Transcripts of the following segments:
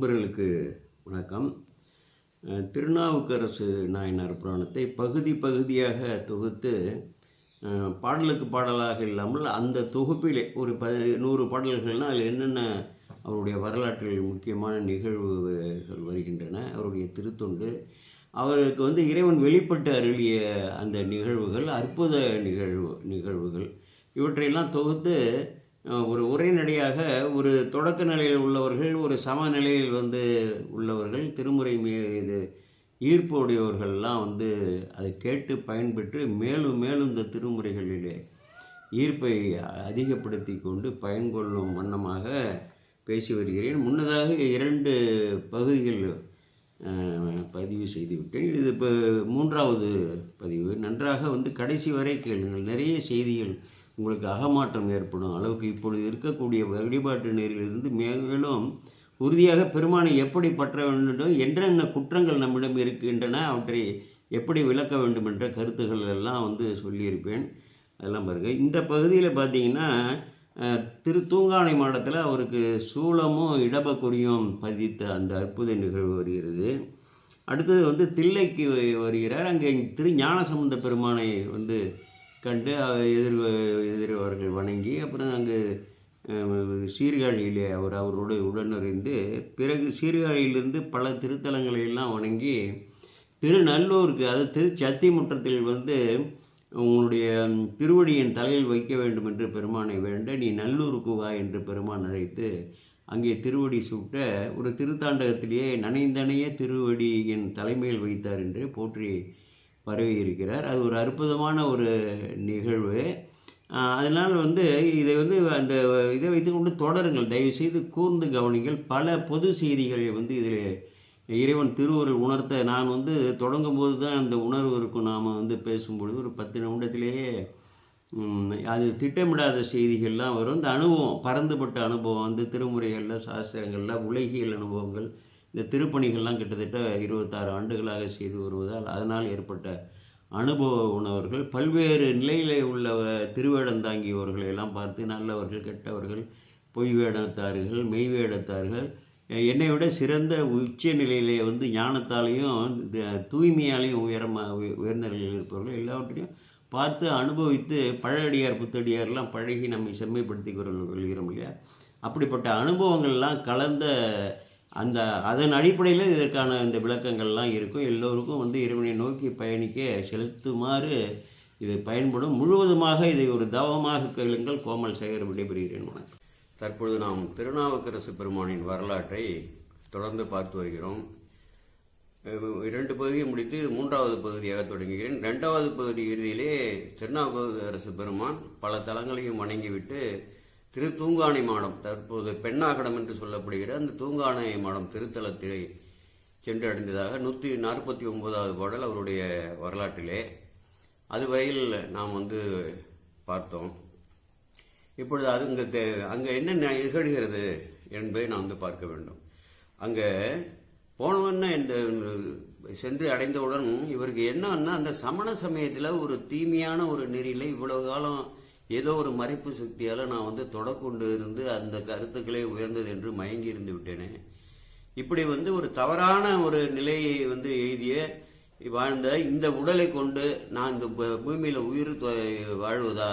அன்பர்களுக்கு வணக்கம். திருநாவுக்கரசு நாயனார் புராணத்தை பகுதி பகுதியாக தொகுத்து பாடலுக்கு பாடலாக இல்லாமல் அந்த தொகுப்பிலே ஒரு 100 பாடல்கள்னால் அதில் என்னென்ன அவருடைய வரலாற்றில் முக்கியமான நிகழ்வுகள் வருகின்றன, அவருடைய திருத்தொண்டு, அவருக்கு இறைவன் வெளிப்பட்டு அருளிய அந்த நிகழ்வுகள், அற்புத நிகழ்வுகள் இவற்றையெல்லாம் தொகுத்து ஒரு உரைநடையாக ஒரு தொடக்க நிலையில் உள்ளவர்கள், ஒரு சமநிலையில் உள்ளவர்கள், திருமுறை மீது ஈர்ப்பு உடையவர்கள்லாம் அதை கேட்டு பயன்பெற்று மேலும் மேலும் இந்த திருமுறைகளிலே ஈர்ப்பை அதிகப்படுத்தி கொண்டு பயன்கொள்ளும் வண்ணமாக பேசி வருகிறேன். முன்னதாக 2 பகுதிகள் பதிவு செய்துவிட்டேன். இது இப்போ 3வது பதிவு. நன்றாக கடைசி வரை கேளுங்கள். நிறைய செய்திகள் உங்களுக்கு அகமாற்றம் ஏற்படும் அளவுக்கு இப்பொழுது இருக்கக்கூடிய வழிபாட்டு நெறியிலிருந்து மேலும் உறுதியாக பெருமானை எப்படி பற்ற வேண்டும், என்னென்ன குற்றங்கள் நம்மிடம் இருக்கின்றன, அவற்றை எப்படி விளக்க வேண்டும் என்ற கருத்துக்கள் எல்லாம் சொல்லியிருப்பேன். அதெல்லாம் பாருங்கள். இந்த பகுதியில் பார்த்தீங்கன்னா தூங்கானை மாடத்தில் அவருக்கு சூளமும் இடபக்குறியும் பதித்த அந்த அற்புத நிகழ்வு வருகிறது. அடுத்தது தில்லைக்கு வருகிறார். அங்கே ஞானசம்பந்த பெருமானை கண்டு எதிர்வர்கள் வணங்கி, அப்புறம் அங்கு சீர்காழியிலே அவரோடு உடனிருந்து, பிறகு சீர்காழியிலிருந்து பல திருத்தலங்களையெல்லாம் வணங்கி திருநல்லூருக்கு, அதாவது சத்திமுற்றத்தில் உங்களுடைய திருவடியின் தலையில் வைக்க வேண்டும் என்று பெருமானை வேண்ட, நீ நல்லூருக்கு வா என்று பெருமான் அழைத்து அங்கே திருவடி சூட்ட ஒரு திருத்தாண்டகத்திலேயே நனைந்தனையே திருவடியின் தலைமையில் வைத்தார் என்று போற்றி பரவி இருக்கிறார். அது ஒரு அற்புதமான ஒரு நிகழ்வு. அதனால் இதை அந்த இதை வைத்துக்கொண்டு தொடருங்கள், தயவுசெய்து கூர்ந்து கவனிங்கள். பல பொது செய்திகளை இதில் இறைவன் திருவருள் உணர்த்த நான் தொடங்கும் போது தான் அந்த உணர்வு இருக்கும். நாம் பேசும்பொழுது ஒரு 10 நிமிடத்திலேயே அது திட்டமிடாத செய்திகள்லாம் வரும். இந்த அனுபவம், பரந்துபட்ட அனுபவம், திருமுறைகளில், சாஸ்திரங்களில், உலகியல் அனுபவங்கள், இந்த திருப்பணிகள்லாம் கிட்டத்தட்ட 26 ஆண்டுகளாக செய்து வருவதால் அதனால் ஏற்பட்ட அனுபவ உணவர்கள், பல்வேறு நிலையிலே உள்ள திருவேடம் தாங்கியவர்களை எல்லாம் பார்த்து நல்லவர்கள், கெட்டவர்கள், பொய் வேடத்தார்கள், மெய் வேடத்தார்கள், என்னை விட சிறந்த உச்ச நிலையிலே ஞானத்தாலையும் தூய்மையாலையும் உயர்ந்த நிலையில் இருப்பவர்கள் எல்லாவற்றையும் பார்த்து அனுபவித்து பழடியார் புத்தடியார்லாம் பழகி நம்மை செம்மைப்படுத்தி கொள்கிறோம் இல்லையா? அப்படிப்பட்ட அனுபவங்கள்லாம் கலந்த அதன் அடிப்படையில் இதற்கான இந்த விளக்கங்கள்லாம் இருக்கும். எல்லோருக்கும் இறைவனை நோக்கி பயணிக்க செலுத்துமாறு இது பயன்படும். முழுவதுமாக இதை ஒரு தவமாக கேளுங்கள். கோமல் சேகர் விடைபெறுகிறேன். வணக்கம். தற்பொழுது நாம் திருநாவுக்கரசு பெருமானின் வரலாற்றை தொடர்ந்து பார்த்து வருகிறோம். 2 பகுதியை முடித்து 3வது பகுதியாக தொடங்குகிறேன். 2வது பகுதி இறுதியிலே திருநாவுக்கரசு பெருமான் பல தலங்களையும் வணங்கிவிட்டு தூங்கானை மாடம், தற்போது பெண்ணாகடம் என்று சொல்லப்படுகிற அந்த தூங்கானை மாடம் திருத்தலத்திலே சென்று அடைந்ததாக 149வது பாடல் அவருடைய வரலாற்றிலே. அதுவரையில் நாம் பார்த்தோம். இப்பொழுது அது அங்கே என்ன நிகழ்கிறது என்பதை நாம் பார்க்க வேண்டும். அங்கே போனவன சென்று அடைந்தவுடன் இவருக்கு என்னன்னா, அந்த சமண சமயத்தில் ஒரு தீமையான ஒரு நெறியில இவ்வளவு காலம் ஏதோ ஒரு மறைப்பு சக்தியால் நான் தொடக்கொண்டு இருந்து அந்த கருத்துக்களே உயர்ந்தது என்று மயங்கி இருந்து விட்டேனே. இப்படி ஒரு தவறான ஒரு நிலையை எழுதிய வாழ்ந்த இந்த உடலை கொண்டு நான் இந்த பூமியில் உயிர் வாழ்வதா?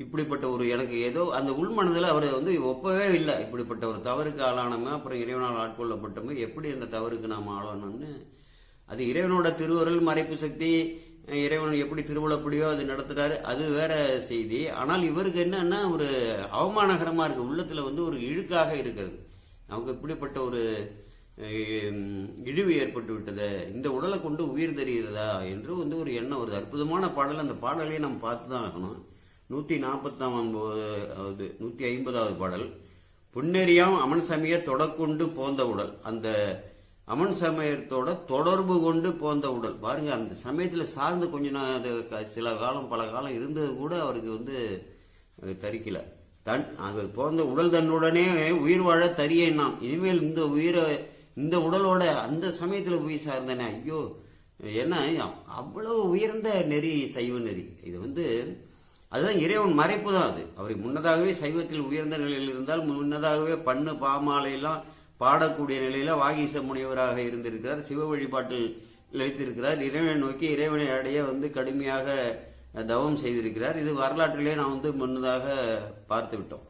இப்படிப்பட்ட ஒரு எனக்கு ஏதோ அந்த உள்மனதில் அவர் ஒப்பவே இல்லை. இப்படிப்பட்ட ஒரு தவறுக்கு ஆளானமே, அப்புறம் இறைவனால் ஆட்கொள்ளப்பட்டமே, எப்படி அந்த தவறுக்கு நாம் ஆளானோம்னு, அது இறைவனோட திருவருள், மறைப்பு சக்தி, இறைவன் எப்படி திருவிழப்படியோ அது நடத்துறாரு, அது வேற செய்தி. ஆனால் இவருக்கு என்னன்னா ஒரு அவமானகரமா இருக்கு, உள்ளத்துல ஒரு இழுக்காக இருக்கிறது. நமக்கு இப்படிப்பட்ட ஒரு இழிவு ஏற்பட்டு விட்டது, இந்த உடலை கொண்டு உயிர் தெரிகிறதா என்று ஒரு எண்ணம் வருது. அற்புதமான பாடல். அந்த பாடலையே நம்ம பார்த்து தான் ஆகணும். 150வது பாடல். புன்னெறியாம் அமன் சமய தொடக்கொண்டு போந்த உடல். அந்த அமன் சமயத்தோட தொடர்பு கொண்டு போந்த உடல் பாருங்க. அந்த சமயத்தில் சார்ந்து சில காலம் பல காலம் இருந்தது கூட அவருக்கு தரிக்கல. அது போந்த உடல் தன்னுடனே உயிர் வாழ தரியேன் நான். இனிமேல் இந்த உடலோட அந்த சமயத்தில் உயிர் சார்ந்தனே. ஐயோ, ஏன்னா அவ்வளவு உயர்ந்த நெறி சைவ நெறி. இது அதுதான் இறைவன் மறைப்பு தான். அது அவரை முன்னதாகவே சைவத்தில் உயர்ந்த நிலையில் இருந்தால் முன்னதாகவே பண்ணு பாமாலையெல்லாம் பாடக்கூடிய நிலையில வாகீச முனிவராக இருந்திருக்கிறார். சிவ வழிபாட்டில் இழைத்திருக்கிறார். இறைவனை நோக்கி இறைவனை அடைய வந்து கடுமையாக தவம் செய்திருக்கிறார். இது வரலாற்றிலே நான் வந்து முன்னதாக பார்த்து விட்டோம்.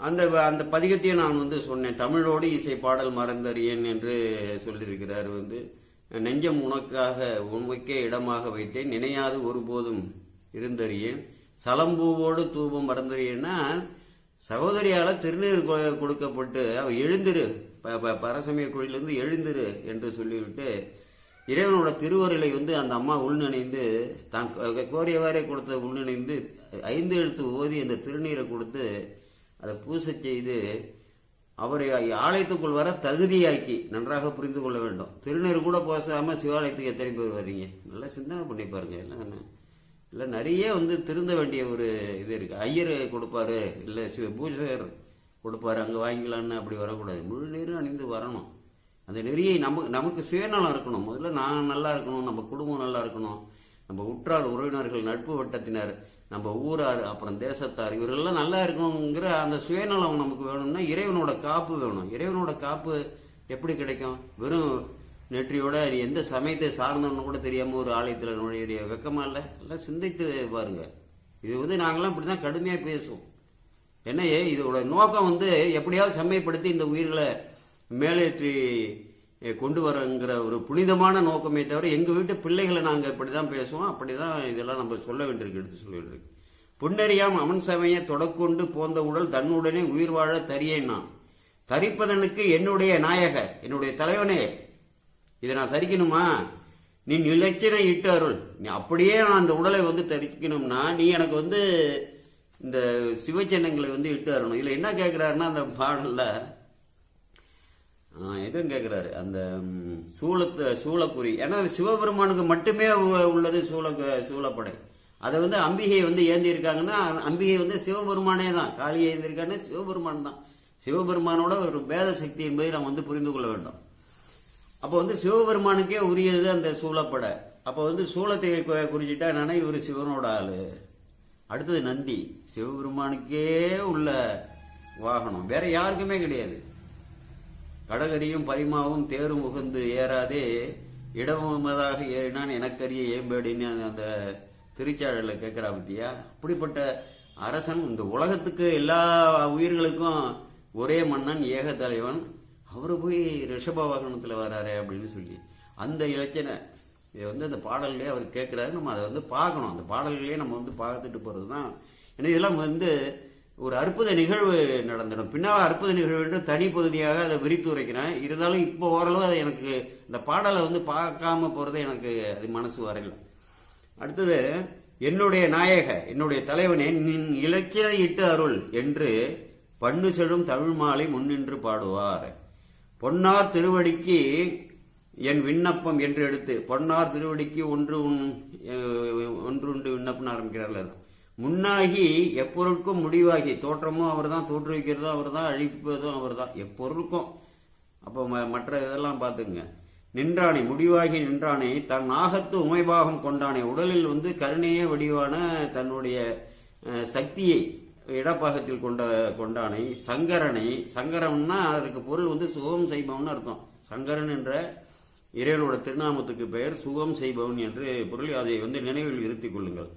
அந்த அந்த பதிகத்தையும் நான் வந்து சொன்னேன். தமிழோடு இசை பாடல் மறந்தறியேன் என்று சொல்லியிருக்கிறார். வந்து நெஞ்சம் உனக்காக உண்மைக்கே இடமாக வைத்தேன், நினையாது ஒருபோதும் இருந்தறியேன், சலம்பூவோடு தூபம் மறந்தறியேன்னா சகோதரியால திருநீர் கொடுக்கப்பட்டு அவர் எழுந்திரு, பரசமய கோயிலிருந்து எழுந்திரு என்று சொல்லிவிட்டு இறைவனோட திருவருளை வந்து அந்த அம்மா உள்நினைந்து தான் கோரியவாரே கொடுத்த உள்நினைந்து 5 எழுத்து ஓதி அந்த திருநீரை கொடுத்து அதை பூசை செய்து அவரை ஆலயத்துக்குள் வர தகுதியாக்கி, நன்றாக புரிந்து கொள்ள வேண்டும். திருநீர் கூட போசாம சிவாலயத்துக்கு எத்தனை பேர் வர்றீங்க? நல்லா சிந்தனை பண்ணி பாருங்க. இல்லை நிறைய வந்து திருந்த வேண்டிய ஒரு இது இருக்கு. ஐயர் கொடுப்பாரு, இல்லை பூஜகர் கொடுப்பாரு, அங்கே வாங்கிக்கலான்னு அப்படி வரக்கூடாது. முழு நீரும் அணிந்து வரணும். அந்த நெறியை நமக்கு சுயநலம் இருக்கணும். முதல்ல நான் நல்லா இருக்கணும், நம்ம குடும்பம் நல்லா இருக்கணும், நம்ம உற்றார் உறவினர்கள் நட்பு வட்டத்தினர், நம்ம ஊரார், அப்புறம் தேசத்தார், இவரெல்லாம் நல்லா இருக்கணுங்கிற அந்த சுயநலம் நமக்கு வேணும்னா இறைவனோட காப்பு வேணும். இறைவனோட காப்பு எப்படி கிடைக்கும்? வெறும் நெற்றியோட எந்த சமயத்தை சார்ந்தவன்னு கூட தெரியாம ஒரு ஆலயத்தில் நுழைய வெக்கமா இல்லை? எல்லாம் சிந்தித்து பாருங்க. இது வந்து நாங்கெல்லாம் இப்படிதான் கடுமையா பேசுவோம். என்ன இதோட நோக்கம் வந்து எப்படியாவது செம்மைப்படுத்தி இந்த உயிர்களை மேலேற்றி கொண்டு வரங்கிற ஒரு புனிதமான நோக்கமே தவிர எங்க வீட்டு பிள்ளைகளை நாங்க இப்படிதான் பேசுவோம், அப்படிதான் இதெல்லாம் நம்ம சொல்ல வேண்டியிருக்கு, எடுத்து சொல்ல வேண்டியிருக்கு. புன்னறியாம் அவன் சமய தொடக்கொண்டு போந்த உடல் தன்னுடனே உயிர் வாழ தரியேன் நான் தரிப்பதனுக்கு என்னுடைய நாயக, என்னுடைய தலைவனே, இதை நான் தரிக்கணுமா? நீ நிலச்சினை இட்டு அருள். நீ அப்படியே நான் அந்த உடலை வந்து தரிக்கணும்னா நீ எனக்கு வந்து இந்த சிவச்சின்னங்களை வந்து இட்டு அருணும். இல்லை என்ன கேட்கிறாருன்னா அந்த பாடல்ல எதுவும் கேட்கிறாரு, அந்த சூளக்குறி. ஏன்னா சிவபெருமானுக்கு மட்டுமே உள்ளது சூளப்படை. அதை வந்து அம்பிகை வந்து ஏந்தி இருக்காங்கன்னா அம்பிகை வந்து சிவபெருமானே தான். காளியை ஏந்திருக்காங்கன்னா சிவபெருமான் தான். சிவபெருமானோட ஒரு பேத சக்தி என்பதை நாம் வந்து புரிந்து கொள்ள வேண்டும். அப்போ வந்து சிவபெருமானுக்கே உரியது அந்த சூளப்படை. அப்போ வந்து சூளத்தை குறிச்சிட்டா என்னன்னா இவர் சிவனோட ஆளு. அடுத்தது நந்தி, சிவபெருமானுக்கே உள்ள வாகனம், வேற யாருக்குமே கிடையாது. கடகரியும் பரிமாவும் தேரும் உகந்து ஏறாதே இடமதாக ஏறினான் எனக்கரிய ஏம்பேடின்னு அந்த திருச்சாழல கேட்கிறா பத்தியா. அப்படிப்பட்ட அரசன் இந்த உலகத்துக்கு எல்லா உயிர்களுக்கும் ஒரே மன்னன், ஏக தலைவன். அவரு போய் ரிஷப வாகனத்துல வராரு அப்படின்னு சொல்லி அந்த இலச்சனை இதை வந்து அந்த பாடல்களே அவர் கேட்கிறாரு. நம்ம அதை வந்து பார்க்கணும். அந்த பாடல்களே நம்ம வந்து பார்த்துட்டு போறதுதான். ஏன்னா இதெல்லாம் வந்து ஒரு அற்புத நிகழ்வு நடந்துடும். பின்னால் அற்புத நிகழ்வு என்று தனி பகுதியாக அதை விரித்து உரைக்கிறேன். இருந்தாலும் இப்போ ஓரளவு அதை எனக்கு இந்த பாடலை வந்து பார்க்காம போறது எனக்கு அது மனசு வரையில. அடுத்தது, என்னுடைய நாயக, என்னுடைய தலைவனே, நின் இலச்சினை இட்டு அருள் என்று பண்ணு செழும் தமிழ் மாலை முன்னின்று பாடுவார். பொன்னார் திருவடிக்கு என் விண்ணப்பம் என்று எடுத்து, பொன்னார் திருவடிக்கு ஒன்று விண்ணப்பம் ஆரம்பிக்கிறார்கள். முன்னாகி எப்பொருளுக்கும் முடிவாகி, தோற்றமும் அவர் தான், தோற்றுவிக்கிறதும் அவர் தான், அழிப்பதும் அவர் தான், எப்பொருளுக்கும். அப்போ மற்ற இதெல்லாம் பார்த்துங்க. நின்றானே, முடிவாகி நின்றானே, தன் நாகத்து உமைபாகம் கொண்டானே, உடலில் வந்து கருணையே வடிவான தன்னுடைய சக்தியை இடப்பாகத்தில் கொண்டானை. சங்கரனை, சங்கரம்னா அதற்கு பொருள் வந்து சுகம் செய்பவன் அர்த்தம். சங்கரன் என்ற இறைவனோட திருநாமத்துக்கு பெயர் சுகம் செய்பவன் என்று பொருள். அதை வந்து நினைவில் இருத்திக் கொள்ளுங்கள்.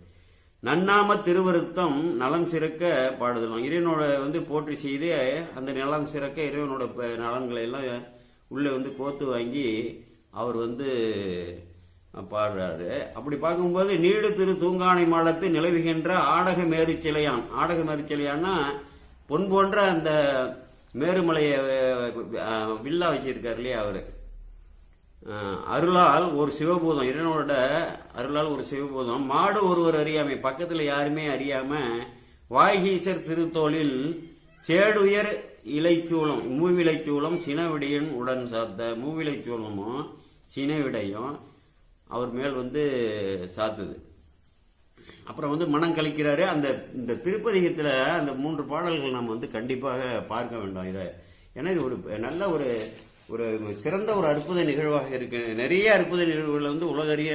நன்னாம திருவருத்தம் நலம் சிறக்க பாடுதலாம். இறைவனோட வந்து போற்றி செய்து அந்த நலம் சிறக்க இறைவனோட நலன்களை எல்லாம் உள்ள வந்து கோத்து வாங்கி அவர் வந்து பாடுறாரு. அப்படி பார்க்கும்போது நீடு திரு தூங்கானை மாடத்து நிலவுகின்ற ஆடக மேருச்சிலையான். ஆடக மேருச்சிலையான்னா பொன் போன்ற அந்த மேருமலையை வில்லா வச்சிருக்காரு இல்லையா அவரு. அருளால் ஒரு சிவபூதம், இறைவனோட அருளால் ஒரு சிவபூதம், மாடு ஒருவர் அறியாமை, பக்கத்துல யாருமே அறியாம வாய்கீசர் திருத்தோளில் சேடுயர் இலைச்சூளம், மூவிலைச்சூளம் சினவிடையன் உடன் சாத்த. மூவிலைச்சூளமும் சினவிடையும் அவர் மேல் வந்து சாத்துது. அப்புறம் வந்து மனம் கழிக்கிறாரு. இந்த திருப்பதிகத்துல அந்த 3 பாடல்கள் நம்ம வந்து கண்டிப்பாக பார்க்க வேண்டும். இதை ஏன்னா இது ஒரு நல்ல ஒரு சிறந்த ஒரு அற்புத நிகழ்வாக இருக்கு. நிறைய அற்புத நிகழ்வுகளை வந்து உலகறிய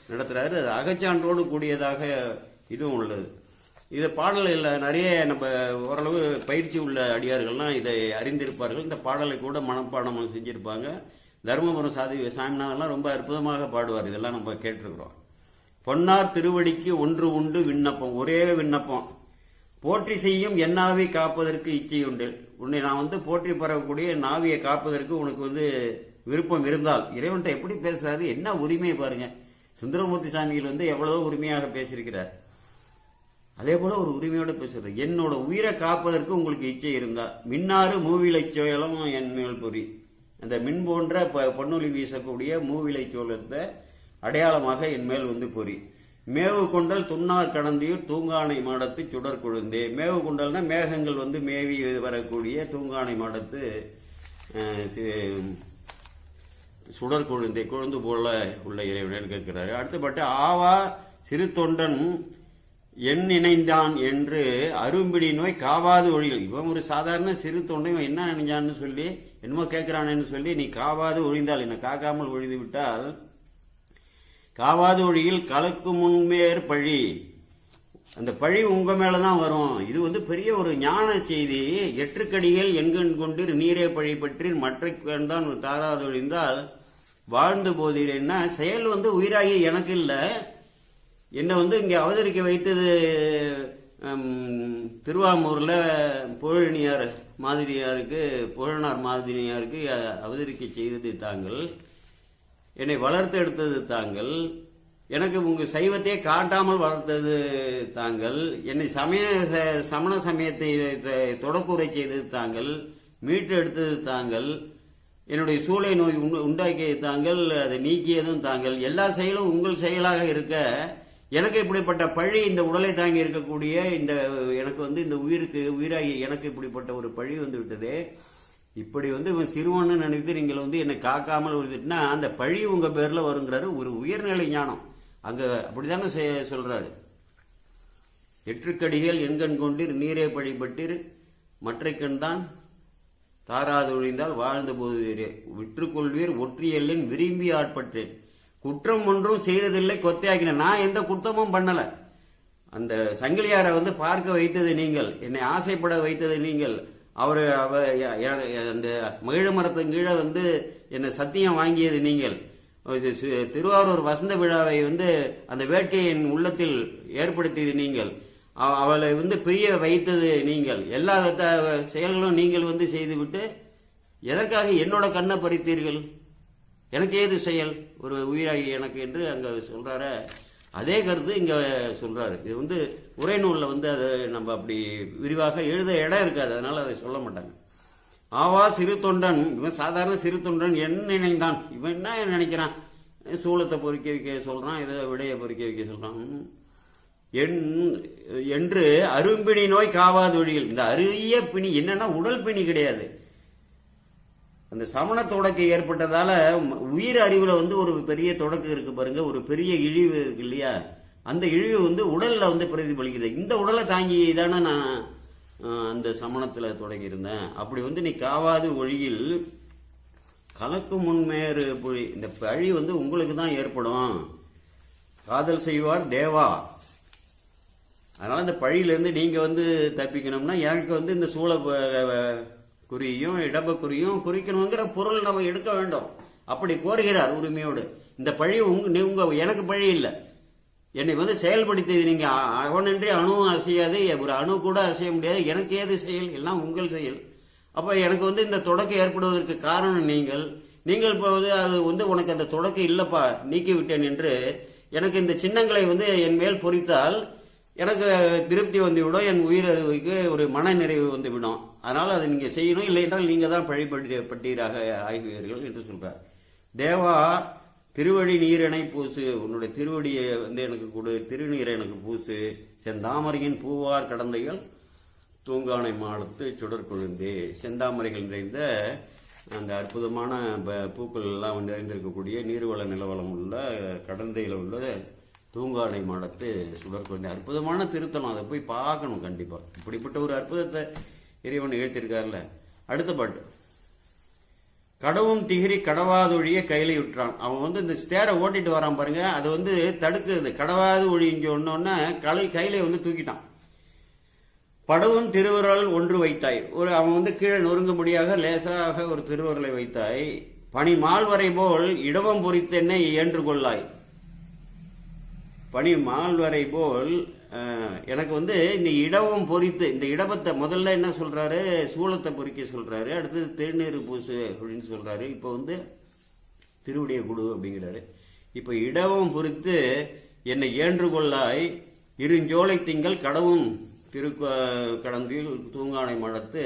நடத்துறாரு. அது அகச்சான்றோடு கூடியதாக இதுவும் உள்ளது. இது பாடல்களில் நிறைய நம்ம ஓரளவு பயிற்சி உள்ள அடியார்கள்லாம் இதை அறிந்திருப்பார்கள். இந்த பாடலை கூட மனப்பாடம் செஞ்சிருப்பாங்க. தருமபுரம் சாமிநாதன்லாம் ரொம்ப அற்புதமாக பாடுவார். இதெல்லாம் நம்ம கேட்டிருக்கிறோம். பொன்னார் திருவடிக்கு ஒன்று உண்டு விண்ணப்பம், ஒரே விண்ணப்பம். போற்றி செய்யும் என்னாவை காப்பதற்கு இச்சை உண்டு. உன்னை நான் போற்றி பெறக்கூடிய நாவியை காப்பதற்கு உனக்கு விருப்பம் இருந்தால், இறைவன்ட்ட எப்படி பேசுறாரு, என்ன உரிமை பாருங்க. சுந்தரமூர்த்தி சாமிகள் எவ்வளவோ உரிமையாக பேசியிருக்கிறார். அதே போல ஒரு உரிமையோட பேசுறது. என்னோட உயிரை காப்பதற்கு உங்களுக்கு இச்சை இருந்தா மின்னாறு மூவிலை சோழம் என் மேல் பொறி. அந்த மின் போன்ற பொன்னொலி வீசக்கூடிய மூவிலை சோழத்தை அடையாளமாக என் மேல் பொறி. மேவு கொண்டல் துண்ணார் கடந்தியூர் தூங்கானை மாடத்து சுடர் கொழுந்தே. மேவு கொண்டல்னா மேகங்கள் மேவி வரக்கூடிய தூங்கானை மாடத்து சுடர் கொழுந்தே, கொழுந்து போல உள்ள இறைவன் கேட்கிறாரு. அடுத்தபட்டு ஆவா சிறு தொண்டன் என் நினைந்தான் என்று அரும்பிடி நோய் காவாது ஒழிகள். இவன் ஒரு சாதாரண சிறு தொண்டை, இவன் என்ன நினைஞ்சான்னு சொல்லி என்னமோ கேட்கிறான்னு சொல்லி நீ காவாது ஒழிந்தால், என்ன காக்காமல் ஒழிந்து விட்டால் காவாது ஒழியில் கலக்கு முன்மேற் பழி, அந்த பழி உங்க மேலதான் வரும். இது பெரிய ஒரு ஞான செய்தி. எற்றுக்கடிகள் எண்கண் கொண்டு நீரே பழி பற்றி மற்ற தான் தாராது ஒழிந்தால் வாழ்ந்து போதீரேன்னா, செயல் உயிராகி எனக்கு இல்லை, என்னை இங்கே அவதரிக்க வைத்தது திருவாமூரில் புகழனியார் மாதிரியாருக்கு, புகழனார் மாதிரியாருக்கு அவதரிக்க செய்தது தாங்கள், என்னை வளர்த்து எடுத்தது தாங்கள், எனக்கு உங்கள் சைவத்தையே காட்டாமல் வளர்த்தது தாங்கள், என்னை சமண சமயத்தை தொடக்குறை செய்தது தாங்கள், மீட்டு எடுத்தது தாங்கள், என்னுடைய சூளை நோய் உண்டாக்கியது தாங்கள், அதை நீக்கியதும் தாங்கள். எல்லா செயலும் உங்கள் செயலாக இருக்க எனக்கு இப்படிப்பட்ட பழி இந்த உடலை தாங்கி இருக்கக்கூடிய இந்த எனக்கு இந்த உயிருக்கு உயிராகி எனக்கு இப்படிப்பட்ட ஒரு பழி விட்டதே. இப்படி இவன் சிறுவன்னு நினைத்து நீங்கள் என்னை காக்காமல் விழுந்துட்டுனா அந்த பழி உங்க பேர்ல வருங்கிறாரு. ஒரு உயர்நிலை ஞானம் அங்க அப்படித்தானே சொல்றாரு. எற்றுக்கடிகள் எண்கண் கொண்டீர் நீரே பழிபட்டீர் மற்ற கண் தான் தாராது ஒழிந்தால் வாழ்ந்து போதுவீரே. விற்றுக்கொள்வீர் ஒற்றியல்லின் விரும்பி ஆட்பட்டேன், குற்றம் ஒன்றும் செய்ததில்லை கொத்தையாக்கின. நான் எந்த குற்றமும் பண்ணல. அந்த சங்கிலியாரை பார்க்க வைத்தது நீங்கள், என்னை ஆசைப்பட வைத்தது நீங்கள், அவரு அந்த மகிழ மரத்தின் கீழே என்னை சத்தியம் வாங்கியது நீங்கள், திருவாரூர் வசந்த விழாவை அந்த வேட்கையை என் உள்ளத்தில் ஏற்படுத்தியது நீங்கள், அவளை பிரிய வைத்தது நீங்கள், எல்லா செயல்களும் நீங்கள் செய்துவிட்டு எதற்காக என்னோட கண்ணை பறித்தீர்கள், எனக்கு ஏது செயல் ஒரு உயிராகி எனக்கு என்று அங்க சொல்றார. அதே கருத்து இங்க சொல்றாரு. இது உரைநூல்ல அதை நம்ம அப்படி விரிவாக எழுத இடம் இருக்காது, அதனால அதை சொல்ல மாட்டாங்க. ஆவா சிறு தொண்டன், இவன் சாதாரண சிறு தொண்டன் என்ன நினைந்தான், இவன் என்ன நினைக்கிறான், சூளத்தை பொறிக்க வைக்க சொல்றான், இதை விடைய பொறிக்க வைக்க சொல்றான் என்று அரும்பிணி நோய் காவாது ஒழியில். இந்த அரிய பிணி என்னன்னா உடல் பிணி கிடையாது. அந்த சமண தொடக்கு ஏற்பட்டதால உயிர் அறிவுல ஒரு பெரிய தொடக்கு இருக்கு பாருங்க, ஒரு பெரிய இழிவு இருக்கு இல்லையா, அந்த இழிவு உடல்ல பிரதிபலிக்குது. இந்த உடலை தாங்கி தானே நான் அந்த சமணத்துல தொடங்கி இருந்தேன். அப்படி நீ காவாது ஒழியில் கலக்கு முன்மேறு புழி, இந்த பழி உங்களுக்கு தான் ஏற்படும். காதல் செய்வார் தேவா. அதனால இந்த பழியிலிருந்து நீங்க தப்பிக்கணும்னா எனக்கு இந்த சூழ குறியும் இடப குறியும் குறிக்கணுங்கிற பொருள் நம்ம எடுக்க வேண்டும். அப்படி கோருகிறார் உரிமையோடு. இந்த பழி உங்க எனக்கு பழி இல்லை, என்னை செயல்படுத்தியது நீங்க. அவனின்றி அணுவும் அசையாது, ஒரு அணு கூட அசைய முடியாது, எனக்கு ஏது செயல், எல்லாம் உங்கள் செயல். அப்ப எனக்கு இந்த தொடக்கம் ஏற்படுவதற்கு காரணம் நீங்கள். நீங்கள் இப்போது அது உனக்கு அந்த தொடக்கம் இல்லப்பா, நீக்கி விட்டேன் என்று எனக்கு இந்த சின்னங்களை என் மேல் பொறித்தால் எனக்கு திருப்தி வந்துவிடும், என் உயிரறிவுக்கு ஒரு மன நிறைவு வந்துவிடும். அதனால அதை நீங்க செய்யணும், இல்லை என்றால் நீங்க தான் பழிப்பட்டீராக ஆகுவீர்கள் என்று சொல்றார். தேவா திருவடி நீரனை பூசு, உன்னுடைய திருவடியை எனக்கு கொடு, திருநீரை எனக்கு பூசு, செந்தாமரையின் பூவார் கடந்தைகள் தூங்கானை மாடத்து சுடர் கொழுந்தே. செந்தாமரைகள் நிறைந்த அந்த அற்புதமான பூக்கள் எல்லாம் நிறைந்திருக்கக்கூடிய நீர்வள நிலவளம் உள்ள கடந்தையில் உள்ள தூங்கானை மாடத்து சுடர் கொழுந்தே. அற்புதமான திருத்தலம், அதை போய் பார்க்கணும் கண்டிப்பா. இப்படிப்பட்ட ஒரு அற்புதத்தை இறைவன் எழுத்திருக்காருல. அடுத்த பாட்டு, கடவும் திகிரி கடவாதொழிய கையில விட்டுறான். அவன் இந்த ஸ்டேரை ஓட்டிட்டு வரான் பாருங்க, அது தடுக்குது. கடவாது ஒழிஞ்ச ஒன்னொன்ன கையில தூக்கிட்டான். படவும் திருவிரல் ஒன்று வைத்தாய். அவன் வந்து கீழே நொறுங்கும்படியாக லேசாக ஒரு திருவிரலை வைத்தாய். பனி மால்வரை போல் இடவம் பொறித்தென்னை இயன்று கொள்ளாய். பனி மால்வரை போல் எனக்கு வந்து இந்த இடவம் பொறித்து, இந்த இடபத்தை முதல்ல என்ன சொல்றாரு, சூளத்தை பொறிக்க சொல்றாரு, அடுத்தது திருநீர் பூசு அப்படின்னு சொல்றாரு, இப்போ வந்து திருவடியை கொடு அப்படிங்கிறாரு. இப்போ இடவம் பொறித்து என்னை ஏன்று கொள்ளாய். இருஞ்சோலை திங்கள் கடவும் கடந்தில் தூங்கானை மடத்து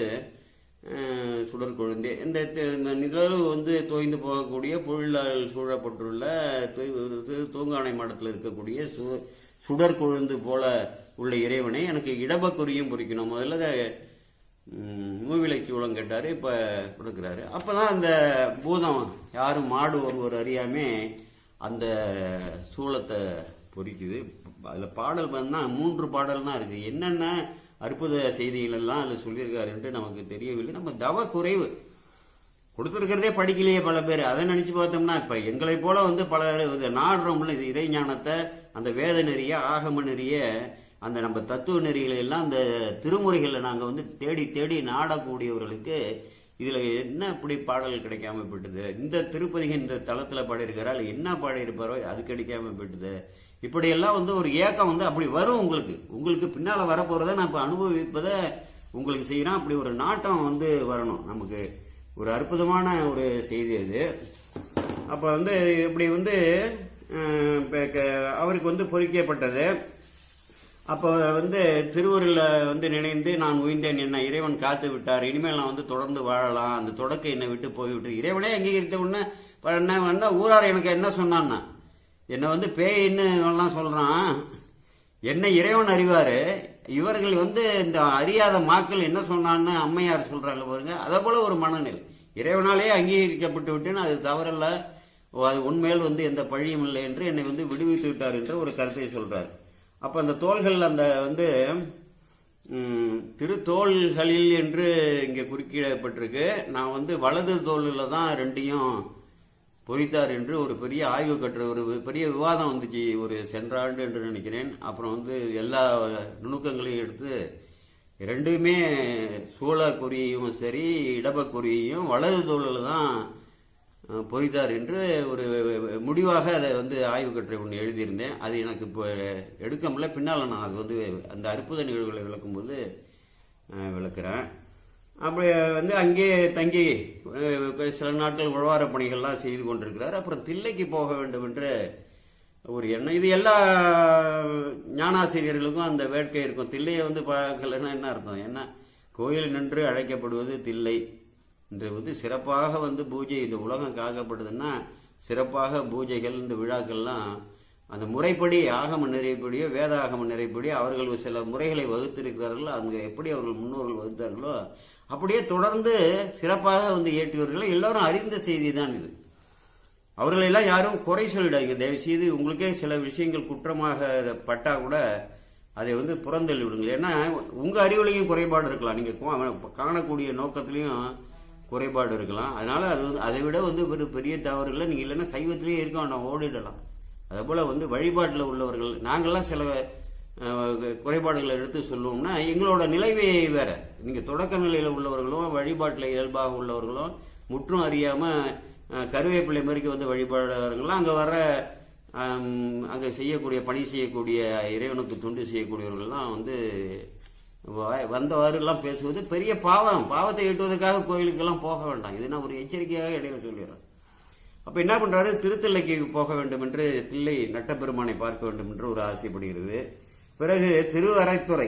சுடர் கொழுந்தே. இந்த நிகழ்வு வந்து தோய்ந்து போகக்கூடிய பொருளால் சூழப்பட்டுள்ள தூங்கானை மடத்தில் இருக்கக்கூடிய சுடர் கொழுந்து போல உள்ள இறைவனை எனக்கு இடபக்குறியும் பொறிக்கணும். முதல்ல மூவிலை சூளம் கேட்டாரு, இப்ப கொடுக்கிறாரு. அப்பதான் அந்த பூதம் யாரும் மாடு ஒருவர் அறியாமே அந்த சூளத்தை பொறிக்குது. அதுல பாடல் பண்ணா 3 பாடல் தான் இருக்கு. என்னென்ன அற்புத செய்திகள் எல்லாம் அதில் சொல்லியிருக்காருன்ட்டு நமக்கு தெரியவில்லை. நம்ம தவ குறைவு கொடுத்துருக்கிறதே படிக்கலையே பல பேர். அதை நினைச்சு பார்த்தோம்னா இப்ப எங்களை போல வந்து பல நாடுறோம்ல இறை ஞானத்தை, அந்த வேத நெறிய, ஆகம நெறிய, அந்த நம்ம தத்துவ நெறிகளை எல்லாம் அந்த திருமுறைகளை நாங்கள் வந்து தேடி தேடி நாடக்கூடியவர்களுக்கு இதுல என்ன இப்படி பாடல் கிடைக்காம போயிட்டுது. இந்த திருப்பதிக இந்த தளத்துல பாடியிருக்கிறார், என்ன பாடியிருப்பாரோ அது கிடைக்காம போயிட்டுது. இப்படியெல்லாம் வந்து ஒரு ஏக்கம் வந்து அப்படி வரும். உங்களுக்கு பின்னால வரப்போறத நான் இப்ப அனுபவிப்பதை உங்களுக்கு செய்யறேன். அப்படி ஒரு நாட்டம் வந்து வரணும். நமக்கு ஒரு அற்புதமான ஒரு செய்தி அது. அப்ப வந்து இப்படி வந்து அவருக்கு வந்து பொறிக்கப்பட்டது. அப்ப வந்து திருவருள்ல வந்து நினைந்து நான் உயிர்ந்தேன், என்ன இறைவன் காத்து விட்டார், இனிமேல் நான் வந்து தொடர்ந்து வாழலாம், அந்த தொடக்க என்னை விட்டு போய்விட்டு இறைவனே அங்கீகரித்த உடனே வந்தா ஊரார் எனக்கு என்ன சொன்னான்னா, என்னை வந்து பேயின்னு எல்லாம் சொல்றான், என்ன இறைவன் அறிவாரு, இவர்கள் வந்து இந்த அறியாத மாக்கள் என்ன சொன்னான்னு அம்மையார் சொல்றாங்க பாருங்க. அதே போல ஒரு மனநிலை இறைவனாலே அங்கீகரிக்கப்பட்டு விட்டேன்னு அது தவறல்ல, அது உண்மையில் வந்து எந்த பழியும் இல்லை என்று என்னை வந்து விடுவித்து விட்டார் என்ற ஒரு கருத்தை சொல்றார். அப்ப அந்த தோள்கள் அந்த வந்து திருத்தோள்களில் என்று இங்கே குறுக்கிடப்பட்டிருக்கு. நான் வந்து வலது தோளில் தான் ரெண்டையும் பொறித்தார் என்று ஒரு பெரிய ஆய்வு கட்டுற ஒரு பெரிய விவாதம் வந்துச்சு ஒரு சென்ற ஆண்டு என்று நினைக்கிறேன். அப்புறம் வந்து எல்லா நுணுக்கங்களையும் எடுத்து ரெண்டுமே சூழக்குறியையும் சரி இடபக்குறியையும் வலது தோளில் தான் பொறித்தார் என்று ஒரு முடிவாக அதை வந்து ஆய்வு கட்டுரை ஒன்று எழுதியிருந்தேன். அது எனக்கு இப்போ எடுக்க முடியல. பின்னால் நான் அது வந்து அந்த அற்புத நிகழ்வுகளை விளக்கும்போது விளக்குறேன். அப்படி வந்து அங்கே தங்கி சில நாட்கள் உழவார பணிகள்லாம் செய்து கொண்டிருக்கிறார். அப்புறம் தில்லைக்கு போக வேண்டும் என்ற ஒரு எண்ணம். இது எல்லா ஞானாசிரியர்களுக்கும் அந்த வேட்கை இருக்கும். தில்லையை வந்து பார்க்கலன்னா என்ன அர்த்தம், என்ன கோயில் நின்று அழைக்கப்படுவது தில்லை என்று வந்து சிறப்பாக வந்து பூஜை, இந்த உலகம் காக்கப்படுதுன்னா சிறப்பாக பூஜைகள் இந்த விழாக்கள்லாம் அந்த முறைப்படி ஆகம நிறைப்படியோ வேத ஆகம நிறைப்படி அவர்கள் சில முறைகளை வகுத்திருக்கிறார்களோ, அங்கே எப்படி அவர்கள் முன்னோர்கள் வகுத்தார்களோ அப்படியே தொடர்ந்து சிறப்பாக வந்து ஏற்றுவர்கள். எல்லாரும் அறிந்த செய்தி தான் இது. அவர்களெல்லாம் யாரும் குறை சொல்லிடாங்க தயவு செய்து. உங்களுக்கே சில விஷயங்கள் குற்றமாக பட்டா கூட அதை வந்து புறந்தள்ளி விடுங்கள். ஏன்னா உங்க அறிவுலையும் குறைபாடு இருக்கலாம், நீங்க காணக்கூடிய நோக்கத்திலையும் குறைபாடு இருக்கலாம். அதனால அது வந்து அதை விட வந்து ஒரு பெரிய தவறுகளை நீங்க இல்லைன்னா சைவத்திலேயே இருக்க வேண்டாம், ஓடிடலாம். அதே போல வந்து வழிபாட்டில் உள்ளவர்கள் நாங்கள்லாம் சில குறைபாடுகளை எடுத்து சொல்லுவோம்னா எங்களோட நிலைவே வேற. நீங்க தொடக்க நிலையில உள்ளவர்களும் வழிபாட்டில் இயல்பாக உள்ளவர்களும் முற்றும் அறியாம கருவேப்பிள்ளை மாதிரிக்கு வந்து வழிபாடுறவர்களும் அங்க வர அங்க செய்யக்கூடிய பணி செய்யக்கூடிய இறைவனுக்கு தொண்டு செய்யக்கூடியவர்கள்லாம் வந்து வந்தவாறு எல்லாம் பேசுவது பெரிய பாவம். பாவத்தை எட்டுவதற்காக கோயிலுக்கெல்லாம் போக வேண்டாம். இது நான் ஒரு எச்சரிக்கையாக இடையில சொல்லிடுறேன். அப்ப என்ன பண்றாரு, திருத்தல்லைக்கு போக வேண்டும் என்று தில்லை நட்டப்பெருமானை பார்க்க வேண்டும் என்று ஒரு ஆசைப்படுகிறது. பிறகு அரைத்துறை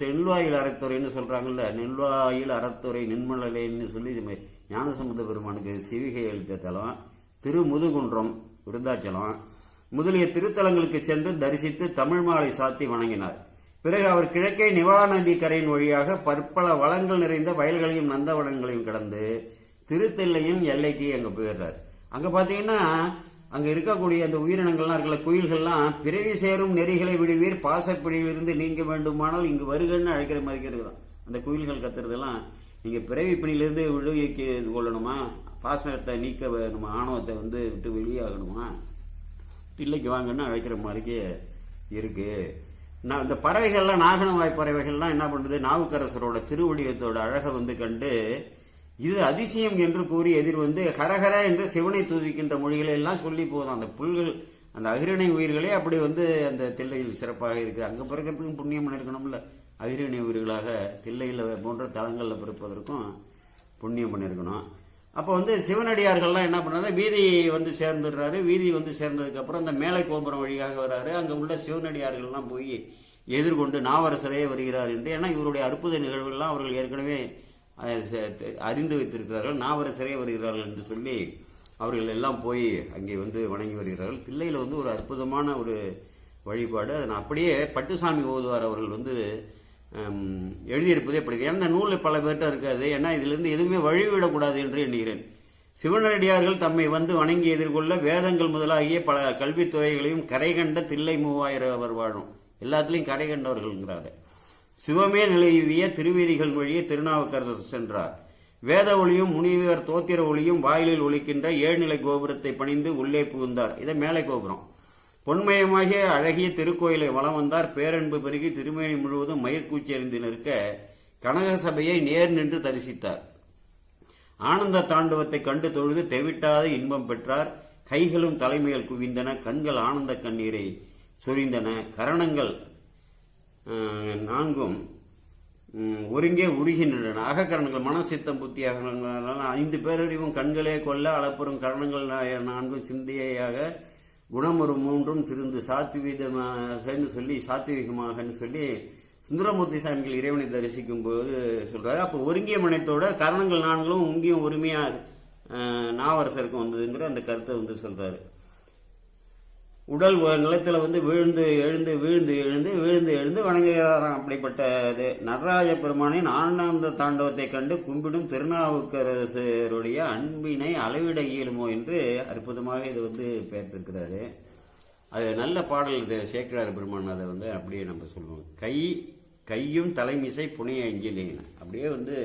நெல்வாயில் அரைத்துறைன்னு சொல்றாங்கல்ல, நெல்வாயில் அறத்துறை நின்மலைன்னு சொல்லி ஞானசம்பந்த பெருமானுக்கு சிவிகை அளித்த தலம் திருமுதுகுன்றம் விருத்தாச்சலம் முதலிய திருத்தலங்களுக்கு சென்று தரிசித்து தமிழ் மாலை சாத்தி வணங்கினார். பிறகு அவர் கிழக்கே நிவா நதி கரையின் வழியாக பற்பல வளங்கள் நிறைந்த வயல்களையும் நந்தவனங்களையும் கடந்து திருத்தெல்லையின் எல்லைக்கு அங்க போயிடுறார். அங்க பாத்தீங்கன்னா அங்க இருக்கக்கூடிய அந்த உயிரினங்கள்லாம் இருக்கல, குயில்கள்லாம் பிறவி சேரும் நெறிகளை விடுவீர் பாசப்பிடியிலிருந்து நீங்க வேண்டுமானால் இங்கு வருகன்னு அழைக்கிற மாதிரி இருக்குதான். அந்த குயில்கள் கத்துறதெல்லாம் நீங்க பிறவி பிணியிலிருந்து விடுவிக்க கொள்ளணுமா, பாசத்தை நீக்க வேணுமா, ஆணவத்தை வந்து விட்டு வெளியாகணுமா, தில்லைக்கு வாங்கன்னு அழைக்கிற மாதிரிக்கே இருக்கு. இந்த பறவைகள்லாம் நாகனவாய் பறவைகள்லாம் என்ன பண்ணுது, நாவுக்கரசரோட திருவடியத்தோட அழகை வந்து கண்டு இது அதிசயம் என்று கூறி எதிர் வந்து ஹரஹர என்று சிவனை துதிக்கின்ற மொழிகளை எல்லாம் சொல்லி போதும். அந்த புல்கள், அந்த அகிரணை உயிர்களே அப்படி வந்து அந்த தில்லையில் சிறப்பாக இருக்கு. அங்க பிறக்கிறதுக்கும் புண்ணியம் பண்ணிருக்கணும்ல, அகிரணை உயிர்களாக தில்லையில் போன்ற தலங்களில் பிறப்பதற்கும் புண்ணியம் பண்ணிருக்கணும். அப்போ வந்து சிவனடியார்கள்லாம் என்ன பண்றாங்க, வீதி வந்து சேர்ந்துடுறாரு. வீதி வந்து சேர்ந்ததுக்கு அப்புறம் அந்த மேலை கோபுரம் வழியாக வர்றாரு. அங்க உள்ள சிவனடியார்கள்லாம் போய் எதிர்கொண்டு நாவரசரே வருகிறார் என்று, ஏன்னா இவருடைய அற்புத நிகழ்வுகள்லாம் அவர்கள் ஏற்கனவே அறிந்து வைத்திருக்கிறார்கள். நாவரசரே வருகிறார்கள் என்று சொல்லி அவர்கள் எல்லாம் போய் அங்கே வந்து வணங்கி வருகிறார்கள். தில்லையில் வந்து ஒரு அற்புதமான ஒரு வழிபாடு. அதை அப்படியே பட்டுசாமி ஓதுவார் அவர்கள் வந்து எழுதியிருப்பதே படிக்கிறது. ஏன்னா நூலில் பல பேர்கிட்ட இருக்காது. ஏன்னா இதிலிருந்து எதுவுமே வழிவிடக்கூடாது என்று எண்ணுகிறேன். சிவனடியார்கள் தம்மை வந்து வணங்கி எதிர்கொள்ள வேதங்கள் முதலாகிய பல கல்வித்துறைகளையும் கரை கண்ட தில்லை 3000 அவர் வாழும். எல்லாத்திலையும் கரை கண்டவர்கள்ங்கிறாரு. சிவமே நிலவிய திருவீதிகள் வழியே திருநாவுக்கரசர் சென்றார். வேத ஒளியும் முனிவர் தோத்திர ஒளியும் வாயிலில் ஒலிக்கின்ற 7 நிலை கோபுரத்தை பணிந்து உள்ளே புகுந்தார். இதை மேலை கோபுரம். பொன்மயமாகிய அழகிய திருக்கோயிலை வலம் வந்தார். பேரன்பு பெருகி திருமேனி முழுவதும் மயிர்கூச்சி எறிந்து நிற்க கனக சபையை நேர் நின்று தரிசித்தார். ஆனந்த தாண்டவத்தை கண்டு தொழுது தெவிட்டாத இன்பம் பெற்றார். கைகளும் தலைமையில் குவிந்தன, கண்கள் ஆனந்த கண்ணீரை சொரிந்தன, கரணங்கள் 4 ஒருங்கே உருகின்றன. அகக்கரணங்கள் மனசித்தம் புத்தி அகரணங்கள் 5 பேரறிவும் கண்களே கொல்ல அளப்பெறும் கரணங்கள் 4 சிந்தையாக குணமொரு 3 திருந்து சாத்வீகமாக சொல்லி சுந்தரமூர்த்தி சாமிகள் இறைவனை தரிசிக்கும் போது சொல்றாரு. அப்போ ஒருங்கிய மனத்தோட கரணங்கள் 4 உங்கியும் ஒருமையா நாவரசருக்கும் வந்ததுங்கிற அந்த கருத்தை வந்து சொல்றாரு. உடல் நிலத்துல வந்து விழுந்து எழுந்து வணங்குகிறாராம். அப்படிப்பட்டது நடராஜ பெருமானின் ஆனந்த தாண்டவத்தை கண்டு கும்பிடும் திருநாவுக்கரசருடைய அன்பினை அளவிட இயலுமோ என்று அற்புதமாக இது வந்து பெயர்த்திருக்கிறாரு. அது நல்ல பாடல். இது சேக்கிழார் பெருமான் அதை வந்து அப்படியே நம்ம சொல்லுவோம். கையும் தலைமிசை புனைய அஞ்சலின்னு அப்படியே வந்து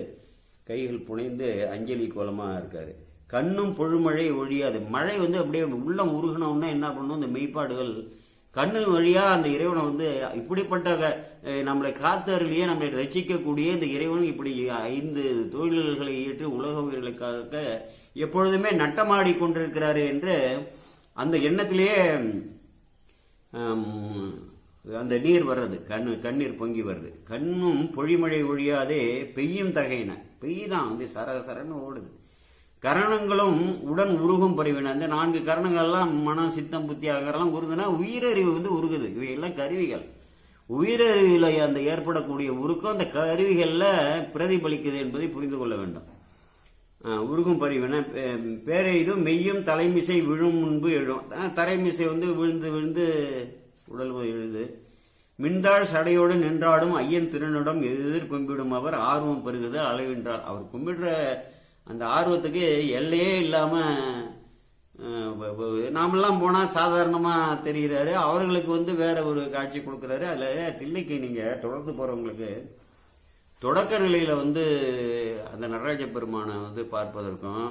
கைகள் புனைந்து அஞ்சலி கோலமா இருக்காரு. கண்ணும் பொழுமழை ஒழியாது. மழை வந்து அப்படியே உள்ளம் உருகணும்னா என்ன பண்ணணும், இந்த மெய்ப்பாடுகள் கண்ணு வழியா அந்த இறைவனை வந்து இப்படிப்பட்ட நம்மளை காத்தருளியே நம்மளை ரசிக்கக்கூடிய இந்த இறைவன் இப்படி 5 தொழில்களை ஏற்று உலக உயிர்களுக்காக எப்பொழுதுமே நட்டமாடி கொண்டிருக்கிறாரு என்று அந்த எண்ணத்திலேயே அந்த நீர் வர்றது, கண்ணீர் பொங்கி வருது. கண்ணும் பொழிமழை ஒழியாதே பெய்யும் தகையின, பெய்தான் வந்து சரன்னு ஓடுது. கரணங்களும் உடன் உருகும் பரிவின. அந்த 4 கரணங்கள்லாம் மனம் சித்தம் புத்தி ஆகலாம் உருகுதுன்னா உயிரறிவு வந்து உருகுது. இவையெல்லாம் கருவிகள். உயிரறிவில் அந்த ஏற்படக்கூடிய உருக்கம் அந்த கருவிகள்ல பிரதிபலிக்குது என்பதை புரிந்து கொள்ள வேண்டும். உருகும் பரிவின பேரெய்தும் மெய்யும் தலைமிசை விழும் முன்பு எழும். தரைமிசை வந்து விழுந்து உடல் எழுது. மின்தாள் சடையோடு நின்றாடும் ஐயன் திருநடம் எதிர் கும்பிடும் அவர் ஆர்வம் பெருகுது அளவின்றார். அவர் கும்பிடுற அந்த ஆர்வத்துக்கு எல்லையே இல்லாம நாமெல்லாம் போனா சாதாரணமா தெரிகிறாரு. அவர்களுக்கு வந்து வேற ஒரு காட்சி கொடுக்கிறாரு. அதுல தில்லைக்கு நீங்க தொடர்ந்து போறவங்களுக்கு தொடக்க நிலையில வந்து அந்த நடராஜ பெருமானை வந்து பார்ப்பதற்கும்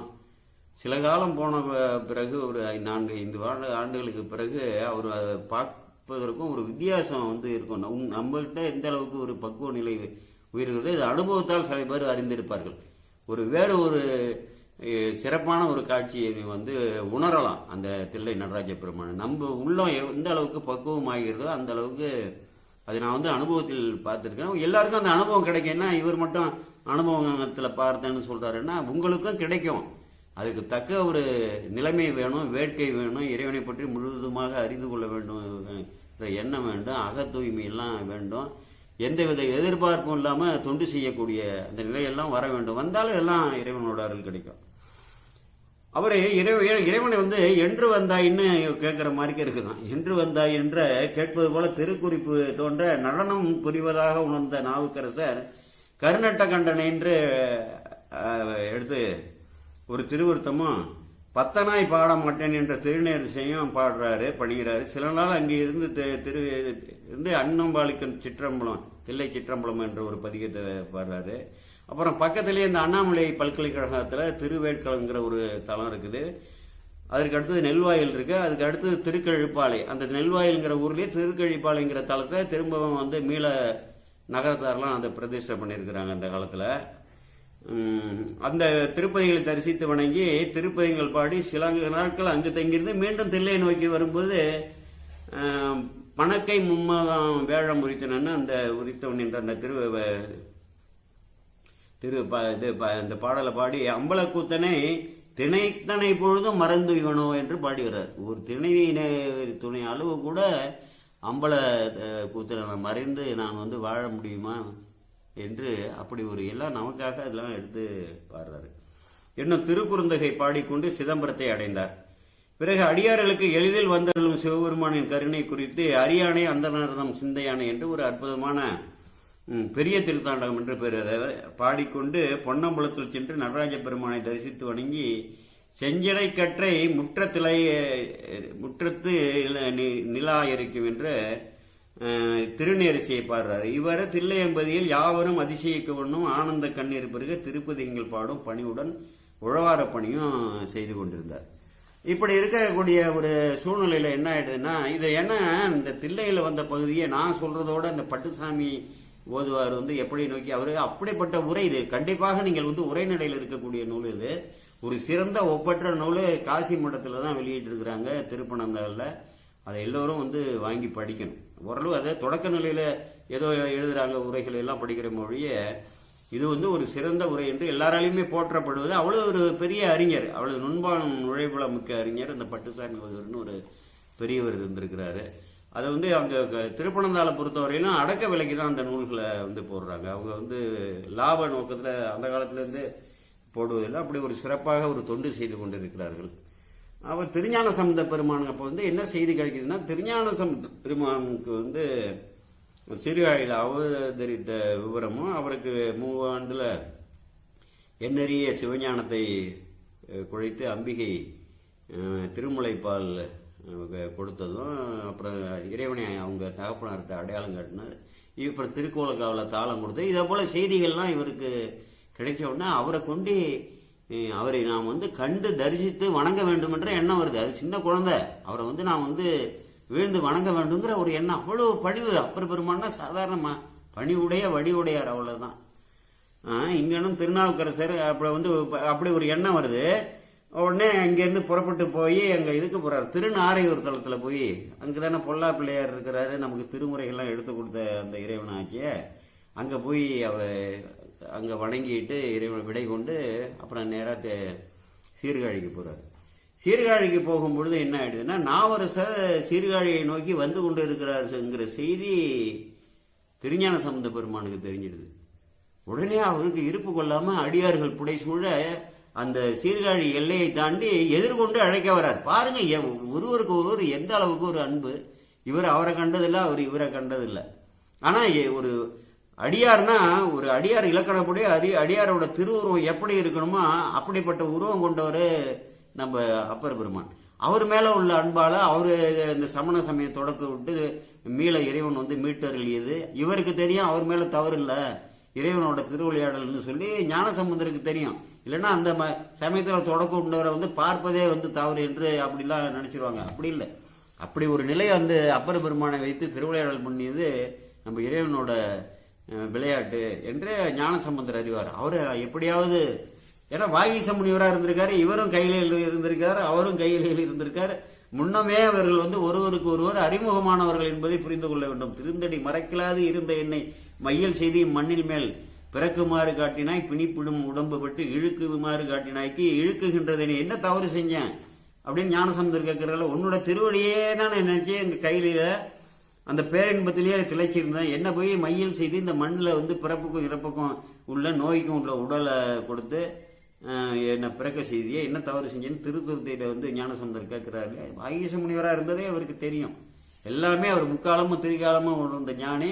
சில காலம் போன பிறகு ஒரு 4-5 ஆண்டுகளுக்கு பிறகு அவர் பார்ப்பதற்கும் ஒரு வித்தியாசம் வந்து இருக்கும். நம்மகிட்ட எந்த அளவுக்கு ஒரு பக்குவ நிலை உயிர்கிறது இது அனுபவத்தால் சில பேர் அறிந்திருப்பார்கள். வேறு ஒரு சிறப்பான ஒரு காட்சியை வந்து உணரலாம் அந்த தில்லை நடராஜ பெருமான். நம்ம உள்ளம் எந்த அளவுக்கு பக்குவம் ஆகிறதோ அந்த அளவுக்கு அது நான் வந்து அனுபவத்தில் பார்த்துருக்கேன். எல்லாருக்கும் அந்த அனுபவம் கிடைக்கும்னா இவர் மட்டும் அனுபவத்தில் பார்த்தேன்னு சொல்றாருன்னா உங்களுக்கும் கிடைக்கும். அதுக்கு தக்க ஒரு நிலைமை வேணும், வேட்கை வேணும், இறைவனை பற்றி முழுவதுமாக அறிந்து கொள்ள வேண்டும் எண்ணம் வேண்டும், அக தூய்மையெல்லாம் வேண்டும், எந்தவித எதிர்பார்ப்பும் இல்லாமல் தொண்டு செய்யக்கூடிய அந்த நிலையெல்லாம் வர வேண்டும். வந்தாலும் எல்லாம் இறைவனோட அருள் கிடைக்கும். அவரை இறைவனை வந்து என்று வந்தாயின்னு கேட்கிற மாதிரி இருக்குதான். என்று வந்தாய் என்ற கேட்பது போல திருக்குறிப்பு தோன்ற நடனம் புரிவதாக உணர்ந்த நாவுக்கரசர் கருநட்ட கண்டனை என்று எடுத்து ஒரு திருவுருத்தமும் பத்தனாய் பாட மாட்டேன் என்ற திருநேரிசையும் பணிகிறாரு. சில நாள் அங்கே இருந்து அன்னம்பாளிக்கன் சிற்றம்பலம், தில்லை சிற்றம்பலம் என்ற ஒரு பதிகத்தை பாடுறாரு. அப்புறம் பக்கத்திலேயே இந்த அண்ணாமலை பல்கலைக்கழகத்தில் திருவேட்களங்கிற ஒரு தலம் இருக்குது. அதற்கு அடுத்தது நெல்வாயில் இருக்கு, அதுக்கு அடுத்தது திருக்கழிப்பாலை. அந்த நெல்வாயில்ங்கிற ஊர்லேயே திருக்கழிப்பாலைங்கிற தளத்தை திரும்பவும் வந்து மீள நகரத்தாரெலாம் அந்த பிரதிஷ்டை பண்ணியிருக்கிறாங்க அந்த காலத்தில். அந்த திருப்பதிகளை தரிசித்து வணங்கி திருப்பதிகள் பாடி சில நாட்கள் அங்கு தங்கியிருந்து மீண்டும் தில்லை நோக்கி வரும்போது பணக்கை மும்மாதம் வேழம் உரித்தனன்னு அந்த உரித்தவன் என்ற அந்த இந்த பாடலை பாடி அம்பலக்கூத்தனை திணைத்தனை பொழுதும் மறந்து இவனோ என்று பாடுகிறார். ஒரு திணை துணை அளவு கூட அம்பல கூத்தனை மறைந்து நான் வந்து வாழ முடியுமா என்று அப்படி ஒரு எல்லாம் நமக்காக அதெல்லாம் எடுத்து பாடுறாரு. இன்னும் திருக்குறுந்தகை பாடிக்கொண்டு சிதம்பரத்தை அடைந்தார். பிறகு அடியார்களுக்கு எளிதில் வந்தருளும் சிவபெருமானின் கருணை குறித்து அரியானை அந்தனர்தம் சிந்தையானை என்று ஒரு அற்புதமான பெரிய திருத்தாண்டகம் என்று பேர். அதை பாடிக்கொண்டு பொன்னம்பலத்தில் சென்று நடராஜ பெருமானை தரிசித்து வணங்கி செஞ்சடை கற்றை முற்றத்து நிலா இருக்கும் என்ற திருநேரிசையை பாடுறாரு. இவ்வாறு தில்லையம்பதியில் யாவரும் அதிசயிக்க ஒன்றும் ஆனந்த கண்ணீர் பிறகு திருப்பதிங்கள் பாடும் பணியுடன் உழவார பணியும் செய்து கொண்டிருந்தார். இப்படி இருக்கக்கூடிய ஒரு சூழ்நிலையில் என்ன ஆயிடுதுன்னா, இது என்ன இந்த தில்லையில் வந்த பகுதியை நான் சொல்றதோட அந்த பட்டுசாமி ஓதுவார் வந்து எப்படி நோக்கி அவரு அப்படிப்பட்ட உரை. இது கண்டிப்பாக நீங்கள் வந்து உரைநடையில் இருக்கக்கூடிய நூல். இது ஒரு சிறந்த ஒப்பற்ற நூல். காசி மடத்தில் தான் வெளியிட்டு இருக்கிறாங்க, திருப்பனந்தாளில். அதை எல்லோரும் வந்து வாங்கி படிக்கணும். ஓரளவு அதை தொடக்க நிலையில் ஏதோ எழுதுறாங்க உரைகள் எல்லாம் படிக்கிற மொழிய இது வந்து ஒரு சிறந்த உரை என்று எல்லாராலையுமே போற்றப்படுவது. அவ்வளோ ஒரு பெரிய அறிஞர், அவ்வளவு நுண்பான நுழைவுல மிக்க அறிஞர் இந்த பட்டுசாமி ஓதுவர்னு ஒரு பெரியவர் இருந்திருக்கிறாரு. அதை வந்து அங்கே திருப்பனந்தாளை பொறுத்தவரையிலும் அடக்க விலைக்கு தான் அந்த நூல்களை வந்து போடுறாங்க. அவங்க வந்து லாப நோக்கத்தில் அந்த காலத்திலேருந்து போடுவதில்லை. அப்படி ஒரு சிறப்பாக ஒரு தொண்டு செய்து கொண்டிருக்கிறார்கள். அவர் திருஞான சம்பந்த பெருமானுக்கு அப்போ வந்து என்ன செய்தி கிடைக்குதுன்னா, திருஞான சம்பந்த பெருமானுக்கு வந்து சீர்காழியில் அவதரித்த விவரமும் அவருக்கு 3 ஆண்டுல எண்ணறிய சிவஞானத்தை குழைத்து அம்பிகை திருமுலைப்பால் கொடுத்ததும், அப்புறம் இறைவனை அவங்க தகப்பனார்த்த அடையாளம் காட்டினது, அப்புறம் திருக்கோலக்காவில் தாளம் கொடுத்தது, இதை போல செய்திகள்லாம் இவருக்கு கிடைச்ச உடனே அவரை கொண்டு அவரை நாம் வந்து கண்டு தரிசித்து வணங்க வேண்டும் என்ற எண்ணம் வருது. அது சின்ன குழந்தை, அவரை வந்து நாம் வந்து வீழ்ந்து வணங்க வேண்டுங்கிற ஒரு எண்ணம். அவ்வளவு பணிவு. அப்பர் பெருமானா சாதாரணமா பணிவுடைய வடிவுடையார், அவ்வளவுதான். இங்கேனும் திருநாவுக்கரசர் அப்படி ஒரு எண்ணம் வருது. உடனே அங்கேருந்து புறப்பட்டு போய் அங்கே இதுக்கு போறாரு, திருநாரையூர் தளத்தில் போய், அங்கே தானே பொல்லா பிள்ளையார் இருக்கிறாரு, நமக்கு திருமுறைகள்லாம் எடுத்து கொடுத்த அந்த இறைவனாச்சிய, அங்கே போய் அங்கே வணங்கிட்டு இறைவனை விடை கொண்டு அப்புறம் நேராக சீர்காழிக்கு போறாரு. சீர்காழிக்கு போகும்பொழுது என்ன ஆயிடுதுன்னா, நாவரசர் சீர்காழியை நோக்கி வந்து கொண்டு இருக்கிறாருங்கிற செய்தி திருஞான சம்பந்த பெருமானுக்கு தெரிஞ்சிடுது. உடனே அவருக்கு இருப்பு கொள்ளாம அடியார்கள் புடைசூழ அந்த சீர்காழி எல்லையை தாண்டி எதிர்கொண்டு அழைக்க வர்றார். பாருங்க ஒருவருக்கு ஒருவர் எந்த அளவுக்கு ஒரு அன்பு. இவர் அவரை கண்டதில்லை, அவர் இவரை கண்டதில்லை. ஆனா ஒரு அடியார்னா ஒரு அடியார் இலக்கணப்படி அடியாரோட திருவுருவம் எப்படி இருக்கணுமோ அப்படிப்பட்ட உருவம் கொண்டவர் நம்ம அப்பர் பெருமான். அவர் மேல உள்ள அன்பால அவரு இந்த சமண சமய தொடக்க விட்டு மீள இறைவன் வந்து மீட்டருளியது இவருக்கு தெரியும். அவர் மேல தவறு இல்லை, இறைவனோட திருவிளையாடல்னு சொல்லி ஞானசம்பந்தருக்கு தெரியும். இல்லைன்னா அந்த சமயத்தில் தொடக்க விட்டவரை வந்து பார்ப்பதே வந்து தவறு என்று அப்படிலாம் நினைச்சிருவாங்க. அப்படி இல்லை. அப்படி ஒரு நிலையை வந்து அப்பர் பெருமானை வைத்து திருவிளையாடல் பண்ணியது நம்ம இறைவனோட விளையாட்டு என்று ஞானசம்பந்தர் அறிவார். அவர் எப்படியாவது, ஏன்னா வாகீச முனிவராக இருந்திருக்காரு, இவரும் கையில இருந்திருக்காரு, அவரும் கையில இருந்திருக்காரு. முன்னமே அவர்கள் வந்து ஒருவருக்கு ஒருவர் அறிமுகமானவர்கள் என்பதை புரிந்து கொள்ள வேண்டும். திருந்தடி மறைக்கலாது இருந்த என்னை மையல் செய்தி மண்ணில் மேல் பிறக்குமாறு காட்டினாய், பிணிப்பிடும் உடம்பு பட்டு இழுக்குமாறு காட்டினாய்க்கு இழுக்குகின்றதை என்ன தவறு செஞ்சேன் அப்படின்னு ஞானசம்பந்தர் கேட்கிறால, உன்னோட திருவடியே நான் நினைச்சேன், எங்க கையில அந்த பேரின்பத்திலேயே திளைச்சிருந்தேன், என்ன போய் மையல் செய்து இந்த மண்ணில் வந்து பிறப்புக்கும் இறப்புக்கும் உள்ள நோய்க்கும் உள்ள உடலை கொடுத்து என்ன பிறக்க செய்தியே என்ன தவறு செஞ்சேன்னு திருத்துருத்தையில வந்து ஞானசம்பந்தர் கேட்கிறாரு. வாகீச முனிவராக இருந்ததே அவருக்கு தெரியும். எல்லாமே அவர் முக்காலமும் திரிகாலமும் உணர்ந்த ஞானி.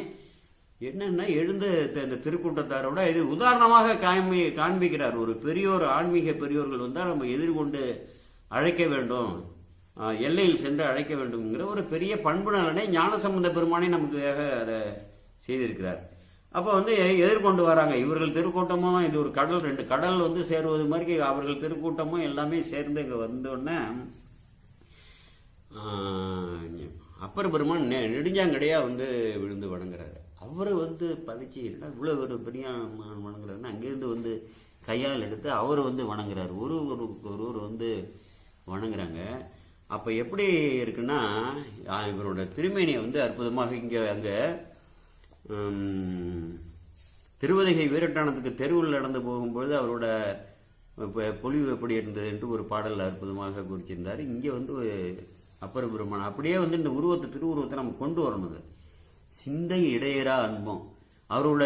என்னன்னா எழுந்த இந்த திருக்கூட்டத்தாரோட இது உதாரணமாக காண்பிக்கிறார். ஒரு பெரியோர், ஆன்மீக பெரியோர்கள் வந்தால் நம்ம எதிர்கொண்டு அழைக்க வேண்டும், எல்லையில் சென்று அழைக்க வேண்டும்ங்கிற ஒரு பெரிய பண்பு நலனை ஞானசம்பந்த பெருமானே நமக்கு அதை செய்திருக்கிறார். அப்போ வந்து எதிர்கொண்டு வராங்க இவர்கள் திருக்கூட்டமும். இது ஒரு கடல், 2 கடல் வந்து சேருவது மாதிரி அவர்கள் திருக்கூட்டமும் எல்லாமே சேர்ந்து இங்கே வந்தோடனே அப்பர் பெருமான் நெடுஞ்சாங்கடையாக வந்து விழுந்து வணங்குறாரு. அவர் வந்து பதிச்சு இவ்வளோ ஒரு பெரிய வணங்குறாருன்னா அங்கேருந்து வந்து கையால் எடுத்து அவர் வந்து வணங்குறாரு. ஒருவர் வந்து வணங்குறாங்க. அப்போ எப்படி இருக்குன்னா இவரோட திருமேனியை வந்து அற்புதமாக இங்கே அங்கே திருவதிகை வீரட்டானத்துக்கு தெருவில் நடந்து போகும்பொழுது அவரோட பொலிவு எப்படி இருந்தது என்று ஒரு பாடல் அற்புதமாக குறிச்சிருந்தார். இங்கே வந்து அப்பர் பெருமான் அப்படியே வந்து இந்த திருவுருவத்தை நம்ம கொண்டு வரணும். சிந்தை இடையரா அன்பம், அவரோட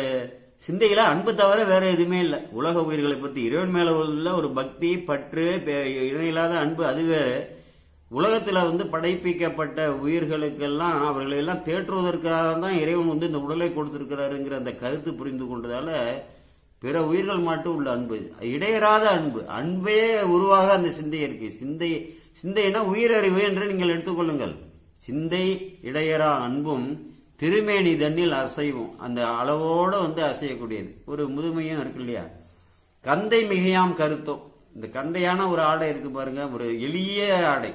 சிந்தையில அன்பு தவிர வேற எதுவுமே இல்லை. உலக உயிர்களை பற்றி இறைவன் மேல உள்ள ஒரு பக்தி பற்று இணையில்லாத அன்பு அது வேற. உலகத்தில் வந்து படைப்பிக்கப்பட்ட உயிர்களுக்கெல்லாம் அவர்களை எல்லாம் தேற்றுவதற்காக தான் இறைவன் வந்து இந்த உடலை கொடுத்திருக்கிறாருங்கிற அந்த கருத்து புரிந்து கொண்டதால பிற உயிர்கள் மட்டும் உள்ள அன்பு, இடையறாத அன்பு, அன்பே உருவாக அந்த சிந்தை இருக்கு. சிந்தைனா உயிரறிவு என்று நீங்கள் எடுத்துக்கொள்ளுங்கள். சிந்தை இடையறா அன்பும் திருமேனி தண்ணில் அசைவும், அந்த அளவோடு வந்து அசையக்கூடியது. ஒரு முதுமையும் இருக்கு இல்லையா. கந்தை மிகையாம் கருத்தம், இந்த கந்தையான ஒரு ஆடை இருக்கு பாருங்க, ஒரு எளிய ஆடை,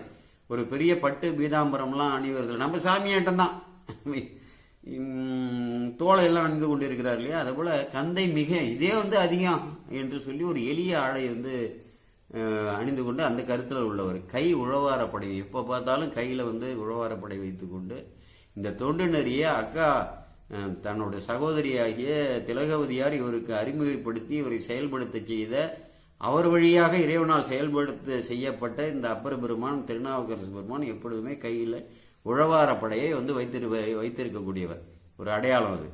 ஒரு பெரிய பட்டு பீதாம்பரம்லாம் அணிவர்கள் நம்ம சாமியாட்டம் தான் தோளையெல்லாம் அணிந்து கொண்டு இருக்கிறார் இல்லையா. அதே போல கந்தை மிக இதே வந்து அதிகம் என்று சொல்லி ஒரு எளிய ஆடை வந்து அணிந்து கொண்டு அந்த கருத்தில் உள்ளவர். கை உழவாரப்படை, எப்போ பார்த்தாலும் கையில் வந்து உழவாரப்படை வைத்து கொண்டு இந்த தொண்டு நெறிய அக்கா தன்னுடைய சகோதரியாகிய திலகவதியார் இவருக்கு அறிமுகப்படுத்தி இவரை செயல்படுத்த செய்த, அவர் வழியாக இறைவனால் செயல்படுத்த செய்யப்பட்ட இந்த அப்பர் பெருமான் திருநாவுக்கரசு பெருமான் எப்பொழுதுமே கையில் உழவாரப்படையை வந்து வைத்திருக்கக்கூடியவர். ஒரு அடையாளம் அது.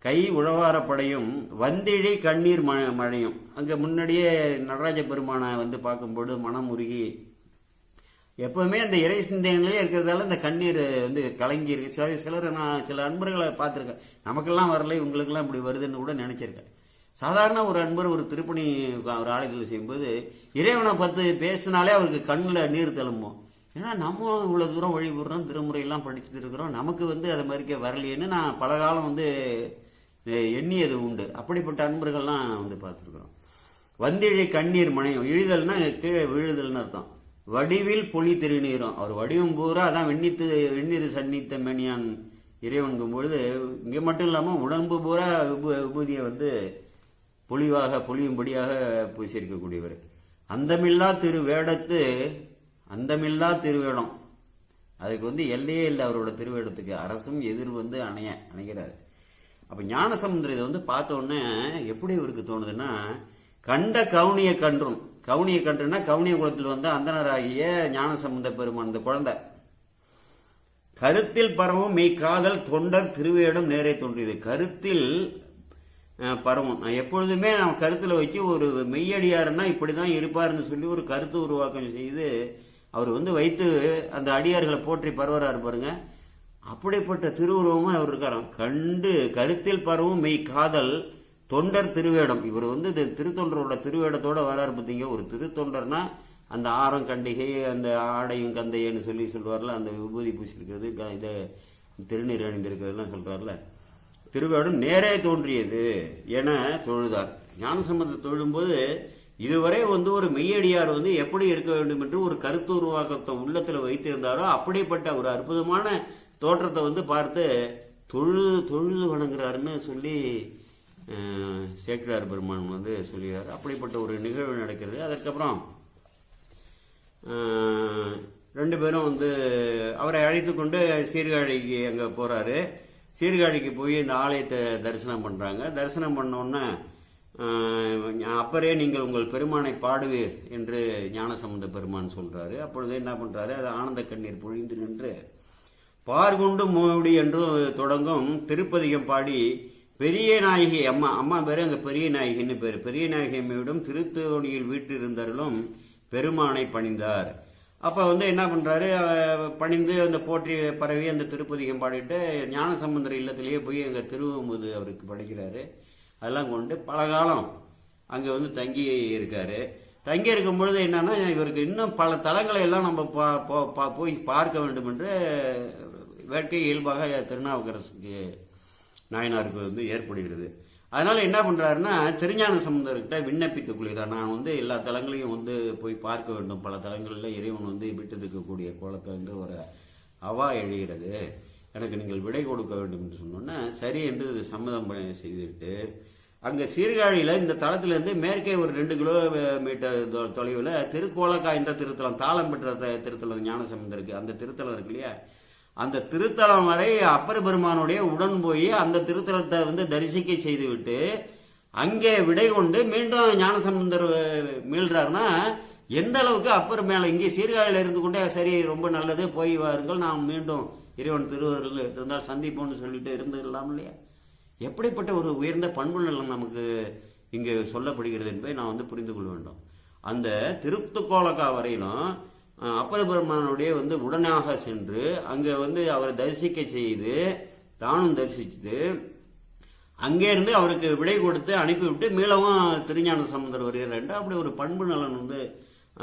கை உழவாரப்படையும் வந்திழி கண்ணீர் மழையும். அங்கே முன்னாடியே நடராஜ பெருமானை வந்து பார்க்கும்போது மனம் உருகி எப்பவுமே அந்த இறை சிந்தனையிலே இருக்கிறதால இந்த கண்ணீர் வந்து கலங்கி இருக்கு. சிலர் நான் சில அன்பர்களை பார்த்துருக்கேன், நமக்கெல்லாம் வரல இவங்களுக்கெல்லாம் இப்படி வருதுன்னு கூட நினைச்சிருக்கேன். சாதாரண ஒரு அன்பர் ஒரு திருப்பணி ஒரு ஆலயத்தில் செய்யும்போது இறைவனை பார்த்து பேசினாலே அவருக்கு கண்ணில் நீர் தழும்போம். ஏன்னா நம்ம இவ்வளோ தூரம் வழிபடுறோம், திருமுறையெல்லாம் படிச்சுட்டு இருக்கிறோம், நமக்கு வந்து அது மாதிரிக்கே வரலையேன்னு நான் பல காலம் வந்து எண்ணியது உண்டு. அப்படிப்பட்ட அன்பர்கள்லாம் வந்து பார்த்துருக்குறோம். வந்திழி கண்ணீர் மனையும், இழுதல்னா கீழே விழுதல்னு அர்த்தம். வடிவில் பொலி திருநீரும், அவர் வடிவம் பூரா அதான் வெந்நீர் சன்னித்த மேனியான் இறைவனுக்கும் பொழுது இங்கே மட்டும் இல்லாமல் உடம்பு பூரா விபூதியை வந்து பொழியும்படியாக பூசியிருக்கக்கூடியவர். அந்தமில்லா திருவேடத்து, அந்தமில்லா திருவேடம், அதுக்கு வந்து எல்லையே இல்லை அவரோட திருவேடத்துக்கு. அரசும் எதிர் வந்து அணைகிறார். அப்போ ஞானசமுத்திரம் இதை வந்து பார்த்தோன்னே எப்படி இவருக்கு தோணுதுன்னா, கண்ட கவுனிய கன்றும், கவுனிய கன்றுனா கவுனிய குலத்தில் வந்து அந்தனராகிய ஞானசம்பந்த பெருமான் இந்த குழந்தை, கருத்தில் பரவும் மெய் காதல் தொண்டர் திருவேடம் நேரே தோன்றியது. கருத்தில் பரவும், எப்பொழுதுமே நம்ம கருத்தில் வச்சு ஒரு மெய்யடியாருன்னா இப்படி தான் இருப்பாருன்னு சொல்லி ஒரு கருத்து உருவாக்கம் செய்து அவர் வந்து வைத்து அந்த அடியார்களை போற்றி பரவறாரு பாருங்க. அப்படிப்பட்ட திருவுருவமும் அவர் இருக்காராம். கண்டு கருத்தில் பரவும் மெய் காதல் தொண்டர் திருவேடம். இவர் வந்து இந்த திருத்தொண்டரோட திருவேடத்தோட வராரு பார்த்தீங்க. ஒரு திருத்தொண்டர்னா அந்த ஆரம் கண்டிகை அந்த ஆடையும் கந்தையன்னு சொல்லுவார்ல, அந்த விபூதி பூசிருக்கிறது, இதை திருநீர் அணிந்திருக்கிறதுலாம் சொல்றாருல. திருவேடம் நேரே தோன்றியது என தொழுதார். ஞானசம்பந்தத்தை தொழும்போது இதுவரை வந்து ஒரு மெய்யடியார் வந்து எப்படி இருக்க வேண்டும் என்று ஒரு கருத்து உருவாக்கத்தை உள்ளத்தில் வைத்திருந்தாரோ அப்படிப்பட்ட ஒரு அற்புதமான தோற்றத்தை வந்து பார்த்து தொழுது வணங்குறாருன்னு சொல்லி சேக்கிழார் பெருமான் வந்து சொல்லுகிறார். அப்படிப்பட்ட ஒரு நிகழ்வு நடக்கிறது. அதுக்கப்புறம் ரெண்டு பேரும் வந்து அவரை அழைத்து கொண்டு சீர்காழிக்கு அங்கே போகிறாரு. சீர்காழிக்கு போய் இந்த ஆலயத்தை தரிசனம் பண்ணுறாங்க. தரிசனம் பண்ணோன்னே அப்பரே நீங்கள் உங்கள் பெருமானை பாடுவீர் என்று ஞானசம்பந்த பெருமான் சொல்கிறாரு. அப்பொழுது என்ன பண்ணுறாரு, அது ஆனந்த கண்ணீர் பொழிந்து நின்று பார்கொண்டு மூடி என்று தொடங்கும் திருப்பதிகம் பாடி பெரிய நாயகி அம்மா பேர் அங்கே பெரிய நாயகின்னு பேர், பெரிய நாயகி அம்மையிடம் திருத்தோணியில் வீட்டிலிருந்தாலும் பெருமானை பணிந்தார். அப்போ வந்து என்ன பண்ணுறாரு, பணிந்து அந்த போற்றி பரவி அந்த திருப்பதிகம் பாடிட்டு ஞானசம்பந்தர் இல்லத்திலேயே போய் அங்கே திருவமுது அவருக்கு படிக்கிறாரு. அதெல்லாம் கொண்டு பல காலம் அங்கே வந்து தங்கி இருக்காரு. தங்கி இருக்கும் பொழுது என்னன்னா, இவருக்கு இன்னும் பல தலங்களை எல்லாம் நம்ம போய் பார்க்க வேண்டும் என்று வேட்கை இயல்பாக திருநாவுக்கரசுக்கு நாயனாருக்கு வந்து ஏற்படுகிறது. அதனால என்ன பண்றாருன்னா திருஞான சம்பந்தர்கிட்ட விண்ணப்பித்துக் கொள்கிறார். நான் வந்து எல்லா தலங்களையும் வந்து போய் பார்க்க வேண்டும், பல தலங்களில் இறைவன் வந்து விட்டிருக்கக்கூடிய கோலத்தை என்று ஒரு அவா எழுகிறது, எனக்கு நீங்கள் விடை கொடுக்க வேண்டும் என்று சொன்னோன்னா சரி என்று சம்மதம் செய்துவிட்டு அங்கே சீர்காழியில் இந்த தளத்திலிருந்து மேற்கே ஒரு 2 கிலோமீட்டர் தொலைவில் திருக்கோலக்கா என்ற திருத்தலம், தாளம் பெற்ற திருத்தலம் ஞானசம்பந்தருக்கு அந்த திருத்தலம் இருக்கு இல்லையா, அந்த திருத்தலம் வரை அப்பர் பெருமானுடைய உடன் போய் அந்த திருத்தலத்தை வந்து தரிசிக்க செய்துவிட்டு அங்கே விடை கொண்டு மீண்டும் ஞானசம்பந்தர் மீள்றாருன்னா எந்த அளவுக்கு அப்பர் மேலே இங்கே சீர்காழியில் இருந்து கொண்டே சரி ரொம்ப நல்லது போய் வாருங்கள், நாம் மீண்டும் இறைவன் திருவருள் இருந்தால் சந்திப்போம்னு சொல்லிட்டு இருந்துடலாம் இல்லையா. எப்படிப்பட்ட ஒரு உயர்ந்த பண்பு நலம் நமக்கு இங்கே சொல்லப்படுகிறது என்பதை நான் வந்து புரிந்து கொள்ள வேண்டும். அந்த திருத்துக்கோலக்கா வரையிலும் அப்பர் பெருமானுடைய வந்து உடனாக சென்று அங்கே வந்து அவரை தரிசிக்க செய்து தானும் தரிசிச்சுட்டு அங்கே இருந்து அவருக்கு விடை கொடுத்து அனுப்பிவிட்டு மீளவும் திருஞான சம்பந்தர் வருகிறார் என்று அப்படி ஒரு பண்பு நலன் வந்து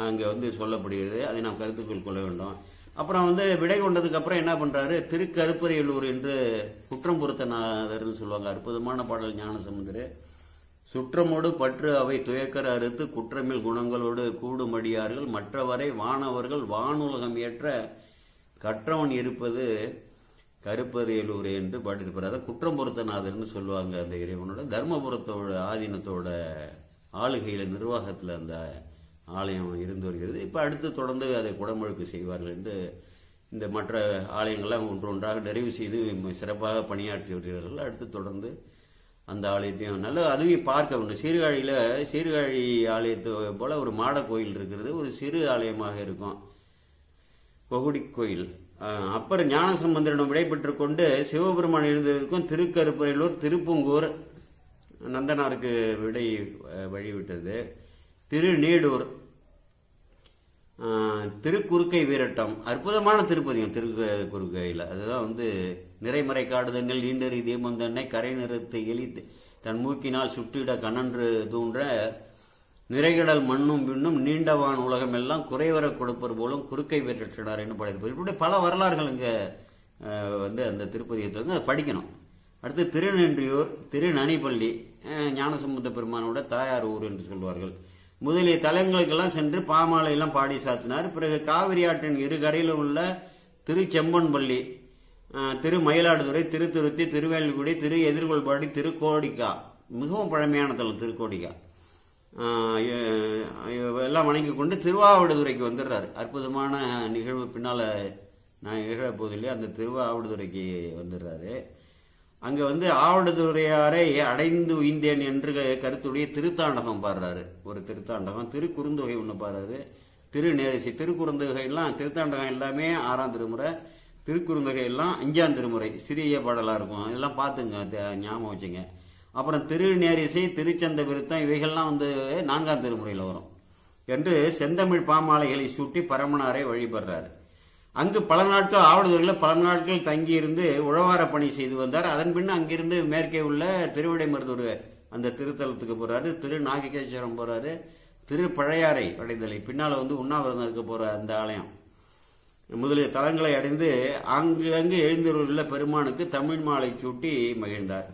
அங்கே வந்து சொல்லப்படுகிறது. அதை நாம் கருத்துக்கள் கொள்ள வேண்டும். அப்புறம் வந்து விடை கொண்டதுக்கு அப்புறம் என்ன பண்றாரு, திருக்கருப்பரையலூர் என்று குற்றம் பொருத்தநாதர்னு சொல்லுவாங்க, அற்புதமான பாடல் ஞானசம்பந்தர். சுற்றமோடு பற்று அவை துயக்கர அறுத்து குற்றமில் குணங்களோடு கூடுமடியார்கள் மற்றவரை வானவர்கள் வானுலகம் ஏற்ற கற்றவன் இருப்பது கருப்பரையலூர் என்று பாடியிருப்பார். அதை குற்றம் பொருத்தநாதர்னு சொல்லுவாங்க. அந்த இறைவனோட தர்மபுரத்தோட ஆதீனத்தோட ஆளுகையில் நிர்வாகத்தில் அந்த ஆலயம் இருந்து வருகிறது. இப்போ அடுத்து தொடர்ந்து அதை குடமுழுக்கு செய்வார்கள் என்று இந்த மற்ற ஆலயங்கள்லாம் ஒன்றொன்றாக நிறைவு செய்து சிறப்பாக பணியாற்றி வருகிறார்கள். அடுத்து தொடர்ந்து அந்த ஆலயத்தையும் நல்ல அதுவும் பார்க்க வேண்டும். சீர்காழி ஆலயத்தை போல ஒரு மாட கோயில் இருக்கிறது, ஒரு சிறு ஆலயமாக இருக்கும் கொகுடி கோயில். அப்புறம் ஞானசம்பந்தரிடம் விடைபெற்று கொண்டு சிவபெருமான் இருந்திருக்கும் திருக்கருப்பரையலூர், திருப்பூங்கூர் நந்தனாருக்கு விடை வழிவிட்டது, திருநீடூர், திருக்குறுக்கை வீரட்டம், அற்புதமான திருப்பதியும் திருக்குறுக்கையில். அதுதான் வந்து நிறைமறை காடுதங்கள் நீண்டறி தீபம் தன்னை கரை நிறுத்து எலித்து தன் மூக்கினால் சுட்டிட கனன்று தூன்ற நிறைகடல் மண்ணும் விண்ணும் நீண்டவான் உலகம் எல்லாம் குறைவர கொடுப்பது போலும் குறுக்கை வீரட்டினார் என்று படைப்பார். இப்படி பல வரலாறுகள் இங்கே வந்து அந்த திருப்பதியத்தில் அதை படிக்கணும். அடுத்து திருநென்றியூர், திருநனிப்பள்ளி ஞானசம்பந்த பெருமானோட தாயார் ஊர் என்று சொல்வார்கள். முதலிய தலங்களுக்கெல்லாம் சென்று பாமாலையெல்லாம் பாடி சாத்தினார். பிறகு காவிரி ஆற்றின் இரு கரையில் உள்ள திருச்செம்பன்பள்ளி, திரு மயிலாடுதுறை, திருத்துருத்தி, திருவேல்குடி, திரு எதிர்கொள்பாடி, திருக்கோடிக்கா, மிகவும் பழமையான தலம் திருக்கோடிக்கா எல்லாம் வணங்கி கொண்டு திருவாவடுதுறைக்கு வந்துடுறாரு. அற்புதமான நிகழ்வு பின்னால் நான் நிகழப்போதில்லையே, அந்த திருவாவடுதுறைக்கு வந்துடுறாரு. அங்கே வந்து ஆவடுதுறையாரை அடைந்து உய்ந்தேன் என்று கருத்துடைய திருத்தாண்டகம் பாடுறாரு. ஒரு திருத்தாண்டகம், திருக்குறுந்தொகை ஒன்று பாடுறாரு, திருநேரிசை. திருக்குறுந்தொகையெல்லாம் திருத்தாண்டகம் எல்லாமே 6ஆம் திருமுறை, திருக்குறுந்தொகை எல்லாம் 5ஆம் திருமுறை, சிறிய பாடலாக இருக்கும். இதெல்லாம் பார்த்துங்க, ஞாபகம் வச்சுங்க. அப்புறம் திருநேரிசை, திருச்சந்த விருத்தம் இவைகள்லாம் வந்து 4ஆம் திருமுறையில் வரும் என்று செந்தமிழ் பாமாலைகளை சூட்டி பரமனாரை வழிபடுறாரு. அங்கு பல நாட்கள் ஆவடுதுறையில் பல நாட்கள் தங்கியிருந்து உழவார பணி செய்து வந்தார். அதன் பின் அங்கிருந்து மேற்கே உள்ள திருவிடைமருதூர் அந்த திருத்தலத்துக்கு போறாரு, திரு நாகேஸ்வரம் போறாரு, திரு பழையாறை அடைதலை, பின்னால் வந்து உண்ணாவிரதம் இருக்க போற அந்த ஆலயம் முதலிய தலங்களை அடைந்து அங்கு எழுந்துள்ள பெருமானுக்கு தமிழ் மாலை சூட்டி மகிழ்ந்தார்.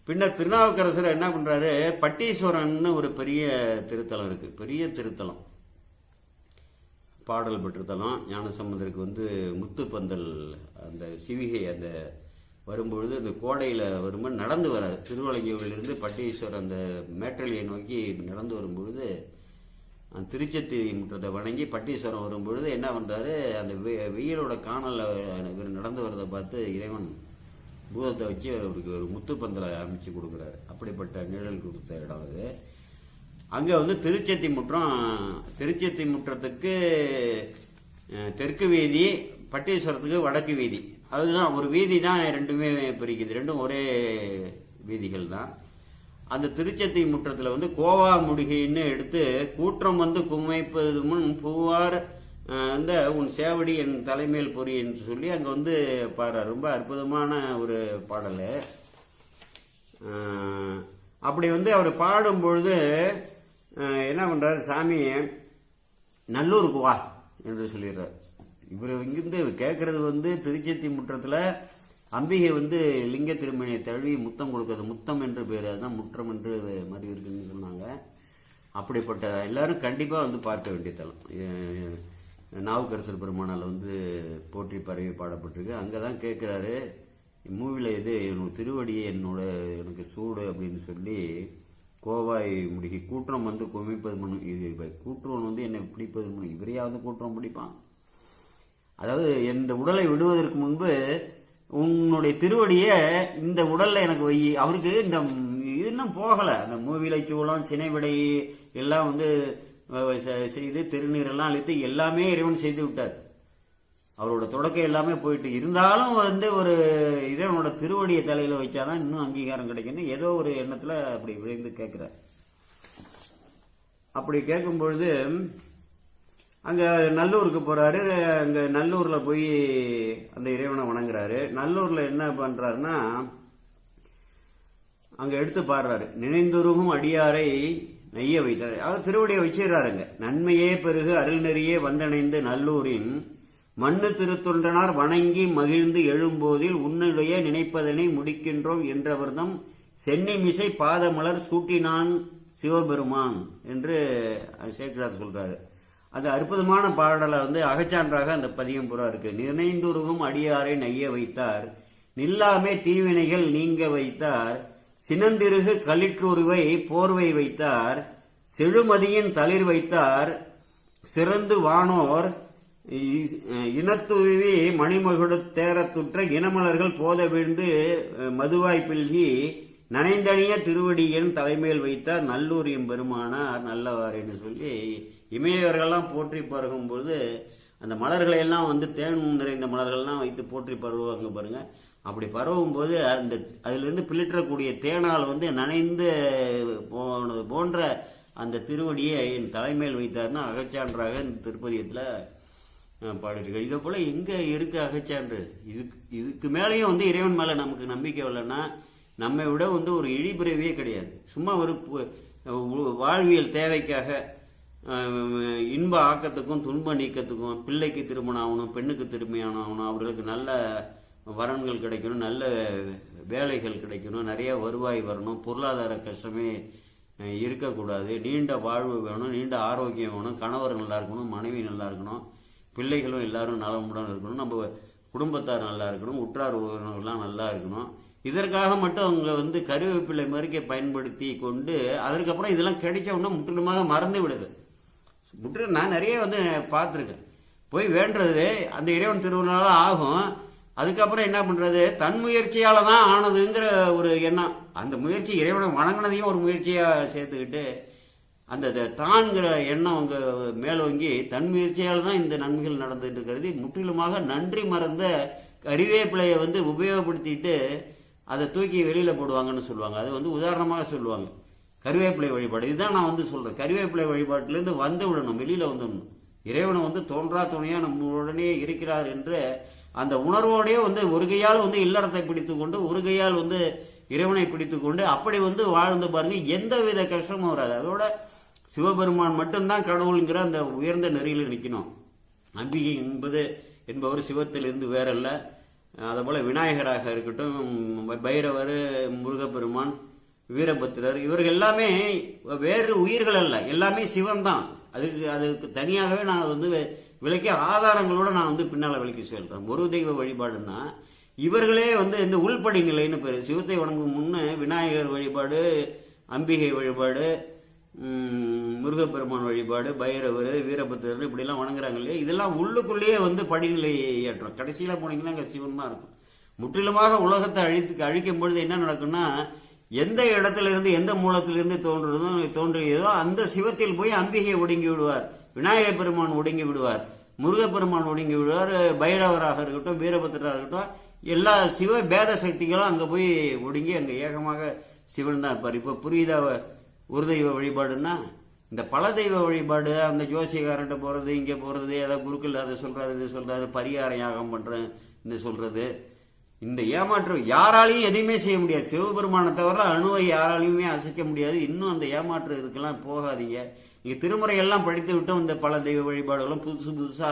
பின்னர் திருநாவுக்கரசர் என்ன பண்றாரு, பட்டீஸ்வரன் ஒரு பெரிய திருத்தலம் இருக்கு, பெரிய திருத்தலம், பாடல் பெற்றுத்தலம். ஞானசம்பந்தருக்கு வந்து முத்துப்பந்தல் அந்த சிவிகை அந்த வரும்பொழுது அந்த கோடையில் வரும்போது நடந்து வராது. திருவலங்கியூரிலிருந்து பட்டீஸ்வரர் அந்த மேற்றலியை நோக்கி நடந்து வரும்பொழுது திருச்செத்தி முற்றத்தை வணங்கி பட்டீஸ்வரம் வரும்பொழுது என்ன பண்ணுறாரு, அந்த வெயிலோட காணலில் இவர் நடந்து வரதை பார்த்து இறைவன் பூதத்தை வச்சு அவருக்கு ஒரு முத்துப்பந்தலை அமைச்சு கொடுக்குறாரு. அப்படிப்பட்ட நிழல் கொடுத்த இடம் அது. அங்கே வந்து திருச்செத்தி முற்றத்துக்கு தெற்கு வீதி, பட்டீஸ்வரத்துக்கு வடக்கு வீதி. அதுதான் ஒரு வீதி தான், ரெண்டுமே பிரிக்குது, ரெண்டும் ஒரே வீதிகள் தான். அந்த திருச்செத்தி முற்றத்தில் வந்து கோவா முடிகைன்னு எடுத்து கூற்றம் வந்து குமைப்பது முன் பூவார் இந்த உன் சேவடி என் தலைமையில் பொறி என்று சொல்லி அங்கே வந்து பாடுறார். ரொம்ப அற்புதமான ஒரு பாடல். அப்படி வந்து அவர் பாடும்பொழுது என்ன பண்ணுறாரு, சாமி நல்லூருக்கு வா என்று சொல்லிடுறார். இவர் இங்கிருந்து கேட்கறது வந்து திருச்செத்தி முற்றத்தில் அம்பிகை வந்து லிங்க திருமணியை தழுவி முத்தம் கொடுக்கறது, முத்தம் என்று பேர், அதுதான் முற்றம் என்று மாதிரி இருக்குன்னு சொன்னாங்க. அப்படிப்பட்ட எல்லாரும் கண்டிப்பாக வந்து பார்க்க வேண்டிய தலம். நாவுக்கரசர் பெருமானால் வந்து போற்றி பரவி பாடப்பட்டிருக்கு. அங்கே தான் கேட்குறாரு மூவில இது என்னோட திருவடியை எனக்கு சூடு அப்படின்னு சொல்லி கோவாய் முடிக்கி கூற்றம் வந்து குமிப்பது மண். இது கூற்றுவன் வந்து என்னை பிடிப்பது மண், இவரையா வந்து கூற்றம் பிடிப்பான்? அதாவது இந்த உடலை விடுவதற்கு முன்பு உன்னுடைய திருவடியை இந்த உடல்ல எனக்கு வை. அவருக்கு இந்த இன்னும் போகலை. அந்த மூவிலை சூளம் சினைவிடை எல்லாம் வந்து செய்து திருநீரெல்லாம் அழித்து எல்லாமே இறைவன் செய்து விட்டார். அவரோட தொடக்கம் எல்லாமே போயிட்டு இருந்தாலும் வந்து ஒரு இறைவனோட திருவடியை தலையில வச்சாதான் இன்னும் அங்கீகாரம் கிடைக்குன்னு ஏதோ ஒரு எண்ணத்துல அப்படி விழுந்து கேட்கிறார். அப்படி கேட்கும் பொழுது அங்க நல்லூருக்கு போறாரு. அங்க நல்லூர்ல போய் அந்த இறைவனை வணங்குறாரு. நல்லூர்ல என்ன பண்றாருன்னா அங்க எடுத்து பாடுறாரு. நினைந்துருகும் அடியாரை நெய்ய வைத்தார். அவர் திருவடியை வச்சிடறாருங்க. நன்மையே பெருகு அருள் நெறியே வந்தணைந்து நல்லூரின் மண்ணு திருத்தொன்றனார் வணங்கி மகிழ்ந்து எழும்போதில் உன்னுடைய நினைப்பதனை முடிக்கின்றோம் என்றவர்தம் சென்னி மிசை பாதமலர் சூட்டினான் சிவபெருமான் என்று சேக்கிரார் சொல்றாரு. அந்த அற்புதமான பாடலை வந்து அகச்சான்றாக அந்த பதியம் புறா இருக்கு. நினைந்துருகும் அடியாரை நெய்ய வைத்தார், நில்லாமே தீவினைகள் நீங்க வைத்தார், சினந்திருகு களிற்றுருவை போர்வை வைத்தார், செழுமதியின் தளிர் வைத்தார், சிறந்து வானோர் இனத்துவி மணிமகுடு தேரத்துற்ற இனமலர்கள் போத வீழ்ந்து மதுவாய் பில்கி நனைந்தணிய திருவடியின் தலைமையில் வைத்தார் நல்லூர் எம்பெருமானார் நல்லவார் என்று சொல்லி இமையவர்கள்லாம் போற்றி பருகும்போது அந்த மலர்களை எல்லாம் வந்து தேன் நிறைந்த மலர்கள்லாம் வைத்து போற்றி பருவாங்க பாருங்க. அப்படி பரவும் போது அந்த அதிலிருந்து பிளிற்றக்கூடிய தேனால் வந்து நனைந்து போனது போன்ற அந்த திருவடியை என் தலைமையில் வைத்தார்னா அகச்சான்றாக இந்த திருப்பதியத்தில் பாடிருக்கு. இதை போல எங்க இருக்கு அகச்சான்று? இதுக்கு மேலேயும் வந்து இறைவன் மேல நமக்கு நம்பிக்கை இல்லைன்னா நம்மை விட வந்து ஒரு இழிபிறவியே கிடையாது. சும்மா ஒரு வாழ்வியல் தேவைக்காக இன்ப ஆக்கத்துக்கும் துன்ப நீக்கத்துக்கும் பிள்ளைக்கு திருமணம் ஆகணும், பெண்ணுக்கு திருமணம் ஆகணும், அவர்களுக்கு நல்ல வரன்கள் கிடைக்கணும், நல்ல வேலைகள் கிடைக்கணும், நிறைய வருவாய் வரணும், பொருளாதார கஷ்டமே இருக்கக்கூடாது, நீண்ட வாழ்வு வேணும், நீண்ட ஆரோக்கியம் வேணும், கணவர் நல்லா இருக்கணும், மனைவி நல்லா இருக்கணும், பிள்ளைகளும் எல்லாரும் நலமுடன் இருக்கணும், நம்ம குடும்பத்தார் நல்லா இருக்கணும், உற்றார் உறவினர்கள்லாம் நல்லா இருக்கணும். இதற்காக மட்டும் அவங்க வந்து கருவேப்பிள்ளை மறுக்க பயன்படுத்தி கொண்டு அதுக்கப்புறம் இதெல்லாம் கிடைச்ச உடனே முற்றிலுமாக மறந்து விடுது. நான் நிறைய வந்து பார்த்துருக்கேன். போய் வேண்டுறது அந்த இறைவன் திருவிழால ஆகும். அதுக்கப்புறம் என்ன பண்றது, தன் முயற்சியால தான் ஆனதுங்கிற ஒரு எண்ணம். அந்த முயற்சி இறைவனை வணங்கினதையும் ஒரு முயற்சியா சேர்த்துக்கிட்டு அந்த தான்கிற எண்ணம் அவங்க மேலோங்கி தன் முயற்சியால் தான் இந்த நன்மைகள் நடந்துட்டு இருக்கிறது. முற்றிலுமாக நன்றி மறந்த கறிவேப்பிலையை வந்து உபயோகப்படுத்திட்டு அதை தூக்கி வெளியில போடுவாங்கன்னு சொல்லுவாங்க. அது வந்து உதாரணமாக சொல்லுவாங்க கருவேப்பிலை வழிபாடு. இதுதான் நான் வந்து சொல்றேன். கருவேப்பிலை வழிபாட்டிலிருந்து வந்து விடணும், வெளியில வந்துடணும். இறைவனை வந்து தோன்றா துணையா நம்மளுடனே இருக்கிறார் என்று அந்த உணர்வோடய வந்து ஒரு கையால் வந்து இல்லறத்தை பிடித்து கொண்டு ஒரு கையால் வந்து இறைவனை பிடித்து கொண்டு அப்படி வந்து வாழ்ந்து பாருங்க, எந்த வித கஷ்டமும் வராது. அதோட சிவபெருமான் மட்டும்தான் கடவுளுங்கிற அந்த உயர்ந்த நெறியில் நிற்கணும். அம்பிகை என்பவர் சிவத்திலிருந்து வேறல்ல. அதே போல விநாயகராக இருக்கட்டும், பைரவர், முருகப்பெருமான், வீரபத்திரர், இவர்கள் எல்லாமே வேறு உயிர்கள் அல்ல, எல்லாமே சிவன் தான். அதுக்கு தனியாகவே நான் வந்து விளக்கி ஆதாரங்களோட நான் வந்து பின்னால விளக்கி சொல்றேன். ஒரு தெய்வ வழிபாடுன்னா இவர்களே வந்து இந்த உள்படி நிலைன்னு பேரு. சிவத்தை வணங்கும் முன்ன விநாயகர் வழிபாடு, அம்பிகை வழிபாடு, முருகப்பெருமான் வழிபாடு, பைரவர், வீரபத்திரர் இப்படிலாம் வணங்குறாங்க இல்லையா, இதெல்லாம் உள்ளுக்குள்ளேயே வந்து படிநிலை ஏற்றம். கடைசியில போனீங்கன்னா அங்கே சிவன் தான் இருக்கும். முற்றிலுமாக உலகத்தை அழிக்கும் பொழுது என்ன நடக்கும்னா, எந்த இடத்துல இருந்து எந்த மூலத்திலிருந்து தோன்றியதோ அந்த சிவத்தில் போய் அம்பிகை ஒடுங்கி விடுவார், விநாயகர் பெருமான் ஒடுங்கி விடுவார், முருகப்பெருமான் ஒடுங்கி விடுவார், பைரவராக இருக்கட்டும், வீரபத்திரராக இருக்கட்டும், எல்லா சிவ பேத சக்திகளும் அங்க போய் ஒடுங்கி அங்க ஏகமாக சிவன் தான் இருப்பார். இப்ப புரியுதா ஒரு தெய்வ வழிபாடுன்னா? இந்த பல தெய்வ வழிபாடு, அந்த ஜோசியக்காரன்ட்ட போறது, இங்க போறது, ஏதாவது குருக்கள் அதை சொல்றாரு, இது சொல்றாரு, பரிகார யாகம் பண்றேன் சொல்றது, இந்த ஏமாற்றம் யாராலையும் எதையுமே செய்ய முடியாது. சிவபெருமானை தவிர அணுவை யாராலையுமே அசைக்க முடியாது. இன்னும் அந்த ஏமாற்றம் இதுக்கெல்லாம் போகாதீங்க. நீங்க திருமுறை எல்லாம் படித்து விட்டோம். இந்த பல தெய்வ வழிபாடுகளும் புதுசா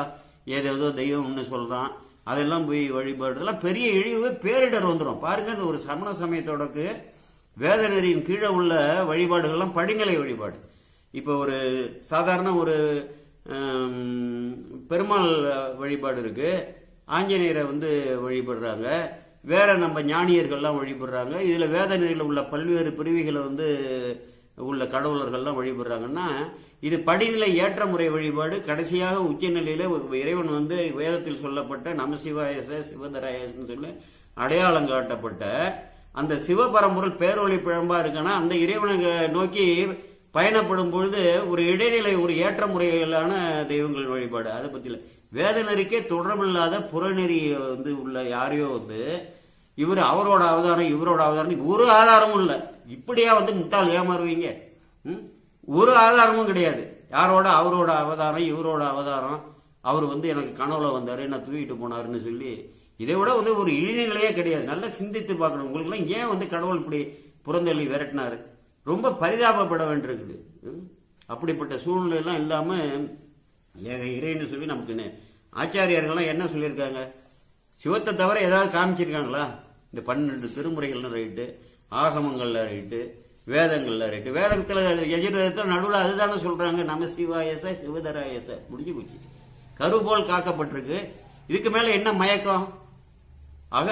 ஏதேதோ தெய்வம்னு சொல்றான், அதெல்லாம் போய் வழிபாடுலாம் பெரிய இழிவு பேரிடர் வந்துடும் பாருங்க. அது ஒரு சமண சமயத்தோடக்கு வேத நெறியின் கீழே உள்ள வழிபாடுகள்லாம் படிநிலை வழிபாடு. இப்போ ஒரு சாதாரண ஒரு பெருமாள் வழிபாடு இருக்கு, ஆஞ்சநேயரை வந்து வழிபடுறாங்க, வேற நம்ம ஞானியர்கள்லாம் வழிபடுறாங்க. இதுல வேத நெறியில் உள்ள பல்வேறு பிரிவுகளை வந்து உள்ள கடவுளர்கள்லாம் வழிபடுறாங்கன்னா இது படிநிலை ஏற்ற முறை வழிபாடு. கடைசியாக உச்ச நிலையில இறைவன் வந்து வேதத்தில் சொல்லப்பட்ட நமசிவாயச சிவதராயசன்னு சொல்லி அடையாளம் காட்டப்பட்ட அந்த சிவபரம்பொருள் பேரொளி பிழம்பா இருக்குன்னா அந்த இறைவனை நோக்கி பயணப்படும் பொழுது ஒரு இடைநிலை ஒரு ஏற்ற முறைகளான தெய்வங்கள் வழிபாடு. அதை பத்தி வேத நெறிக்கே தொடர்பில்லாத புறநெறி வந்து உள்ள யாரையோ வந்து இவர் அவரோட அவதாரம் இவரோட அவதாரம் ஒரு ஆதாரமும் இல்லை. இப்படியா வந்து முட்டாள் ஏமாறுவீங்க? ஒரு ஆதாரமும் கிடையாது. யாரோட அவரோட அவதாரம் இவரோட அவதாரம், அவர் வந்து எனக்கு கனவுல வந்தாரு என்ன தூக்கிட்டு போனாருன்னு சொல்லி இதை விட வந்து ஒரு இழிநிலையே கிடையாது. நல்லா சிந்தித்து பார்க்கணும். உங்களுக்குலாம் ஏன் வந்து கடவுள் இப்படி புறந்தள்ளி விரட்டினாரு? ரொம்ப பரிதாபப்பட வேண்டியிருக்குது. அப்படிப்பட்ட சூழ்நிலையெல்லாம் இல்லாம ஏக இறைன்னு சொல்லி நமக்கு ஆச்சாரியர்கள்லாம் என்ன சொல்லியிருக்காங்க? சிவத்தை தவிர ஏதாவது காமிச்சிருக்காங்களா? இந்த 12 திருமுறைகள்னு ரைட்டு, ஆகமங்கள்ல ரைட்டு, வேதங்கள்ல ரைட்டு. வேதத்துல எஜுர்வேதத்தில் நடுவில் அதுதானே சொல்றாங்க, நம சிவாயச சிவதராயச. முடிஞ்சு போச்சு. கருபோல் காக்கப்பட்டிருக்கு. இதுக்கு மேல என்ன மயக்கம்? ஆக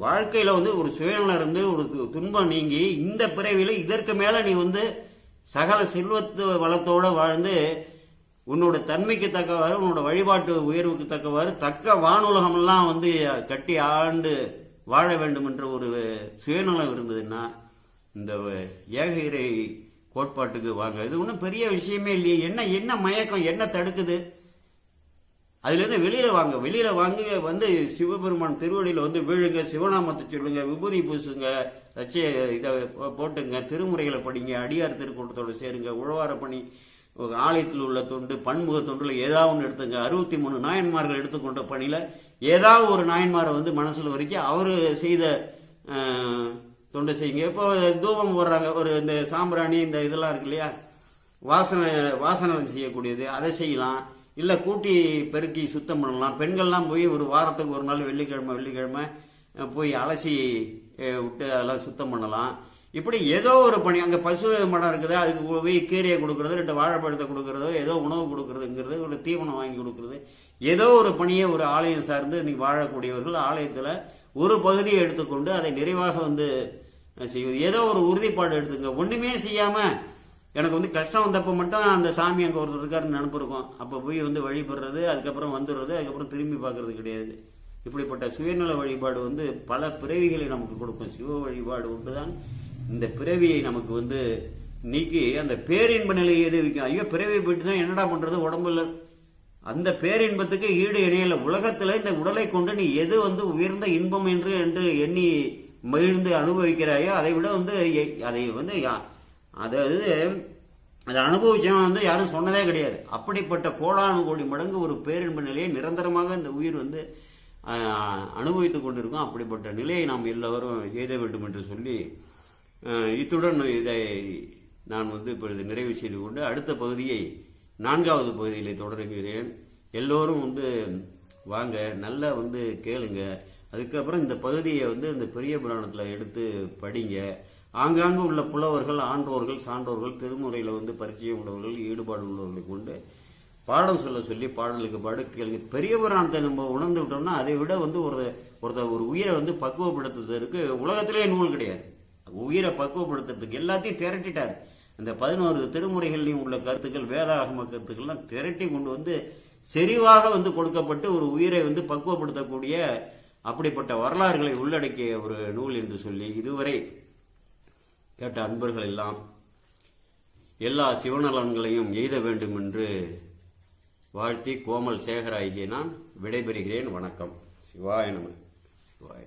வாழ்க்கையில வந்து ஒரு சுயநலம் இருந்து ஒரு துன்பம் நீங்கி இந்த பிறவில இதற்கு மேல நீ வந்து சகல செல்வத்து வளத்தோட வாழ்ந்து உன்னோட தன்மைக்கு தக்கவாறு உன்னோட வழிபாட்டு உயர்வுக்கு தக்கவாறு தக்க வானுலகம் எல்லாம் வந்து கட்டி ஆண்டு வாழ வேண்டும் என்ற ஒரு சுயநலம் இருந்ததுன்னா இந்த ஏக இறை கோட்பாட்டுக்கு வாங்க. இது ஒன்றும் பெரிய விஷயமே இல்லையே. என்ன என்ன மயக்கம், என்ன தடுக்குது? அதுல இருந்து வெளியில வாங்க வந்து சிவபெருமான் திருவடியில வந்து வீழுங்க, சிவநாமத்தை சொல்லுங்க, விபூதி பூசுங்க, இதை போட்டுங்க, திருமுறைகளை படிங்க, அடியார் திருக்கூட்டத்தோடு சேருங்க, உழவார பணி, ஆலயத்தில் உள்ள தொண்டு, பன்முக தொண்டுல ஏதாவது ஒன்று எடுத்துங்க. 63 நாயன்மார்கள் எடுத்துக்கொண்ட பணியில ஏதாவது ஒரு நாயன்மாரை வந்து மனசுல வரைச்சு அவரு செய்த தொண்டு செய்யுங்க. இப்போ தூபம் போடுறாங்க, ஒரு இந்த சாம்பிராணி இந்த இதெல்லாம் இருக்கு இல்லையா, வாசனை செய்யக்கூடியது, அதை செய்யலாம். இல்ல கூட்டி பெருக்கி சுத்தம் பண்ணலாம். பெண்கள்லாம் போய் ஒரு வாரத்துக்கு ஒரு நாள் வெள்ளிக்கிழமை போய் அலசி விட்டு அதெல்லாம் சுத்தம் பண்ணலாம். இப்படி ஏதோ ஒரு பணி, அங்க பசு மடம் இருக்குது, அதுக்கு போய் கீரையை கொடுக்கறது, 2 வாழைப்பழத்தை கொடுக்கறதோ, ஏதோ உணவு கொடுக்கறதுங்கிறது, ஒரு தீவனம் வாங்கி கொடுக்கறது, ஏதோ ஒரு பணியை ஒரு ஆலயம் சார்ந்து இன்னைக்கு வாழக்கூடியவர்கள் ஆலயத்துல ஒரு பகுதியை எடுத்துக்கொண்டு அதை நிறைவாக வந்து செய்வது. ஏதோ ஒரு உறுதிப்பாடு எடுத்துங்க. ஒண்ணுமே செய்யாம எனக்கு வந்து கஷ்டம் வந்தப்ப மட்டும் அந்த சாமி அங்க ஒருத்தர் இருக்காருன்னு நினைப்பிருக்கோம், அப்ப போய் வந்து வழிபடுறது, அதுக்கப்புறம் வந்துடுறது, அதுக்கப்புறம் திரும்பி பார்க்கறது கிடையாது. இப்படிப்பட்ட சுயநல வழிபாடு வந்து பல பிறவிகளை நமக்கு கொடுக்கும். சிவ வழிபாடு ஒன்றுதான் இந்த பிறவியை நமக்கு வந்து நீக்கி அந்த பேரின்ப நிலையை எதிர்விக்கும். ஐயோ பிறவி போயிட்டு தான் என்னடா பண்றது உடம்புல, அந்த பேரின்பத்துக்கு ஈடு இணையல. உலகத்துல இந்த உடலை கொண்டு நீ எது வந்து உயர்ந்த இன்பம் என்று எண்ணி மகிழ்ந்து அனுபவிக்கிறாயோ அதை விட வந்து அதை வந்து அதாவது அதை அனுபவிச்சவன் வந்து யாரும் சொன்னதே கிடையாது. அப்படிப்பட்ட கோடானு கோடி மடங்கு ஒரு பேரின்ப நிலையை நிரந்தரமாக இந்த உயிர் வந்து அனுபவித்துக் கொண்டிருக்கும். அப்படிப்பட்ட நிலையை நாம் எல்லோரும் எய்த வேண்டும் என்று சொல்லி இத்துடன் இதை நான் வந்து இப்பொழுது நிறைவு செய்து கொண்டு அடுத்த பகுதியை 4வது பகுதியிலே தொடருகிறேன். எல்லோரும் வந்து வாங்க, நல்லா வந்து கேளுங்க. அதுக்கப்புறம் இந்த பகுதியை வந்து இந்த பெரிய புராணத்தில் எடுத்து படிங்க. ஆங்காங்கு உள்ள புலவர்கள், ஆன்றோர்கள், சான்றோர்கள், திருமுறையில் வந்து பரிச்சயம் உள்ளவர்கள், ஈடுபாடு உள்ளவர்களை கொண்டு பாடம் சொல்ல சொல்லி பாடலுக்கு பாடு கேளுங்க. பெரிய புராணத்தை நம்ம உணர்ந்து விட்டோம்னா அதை விட வந்து ஒரு உயிரை வந்து பக்குவப்படுத்துறதுக்கு உலகத்திலே நூல் கிடையாது. உயிரை பக்குவப்படுத்துறதுக்கு எல்லாத்தையும் திரட்டிட்டார். அந்த 11 திருமுறைகள்லையும் உள்ள கருத்துக்கள், வேதாகம கருத்துக்கள்லாம் திரட்டி கொண்டு வந்து செறிவாக வந்து கொடுக்கப்பட்டு ஒரு உயிரை வந்து பக்குவப்படுத்தக்கூடிய அப்படிப்பட்ட வரலாறுகளை உள்ளடக்கிய ஒரு நூல் என்று சொல்லி இதுவரை கேட்ட அன்பர்கள் எல்லாம் எல்லா சிவநலன்களையும் எய்த வேண்டும் என்று வாழ்த்தி கோமல் சேகராகிய நான் விடைபெறுகிறேன். வணக்கம். சிவாய நம. சிவாய.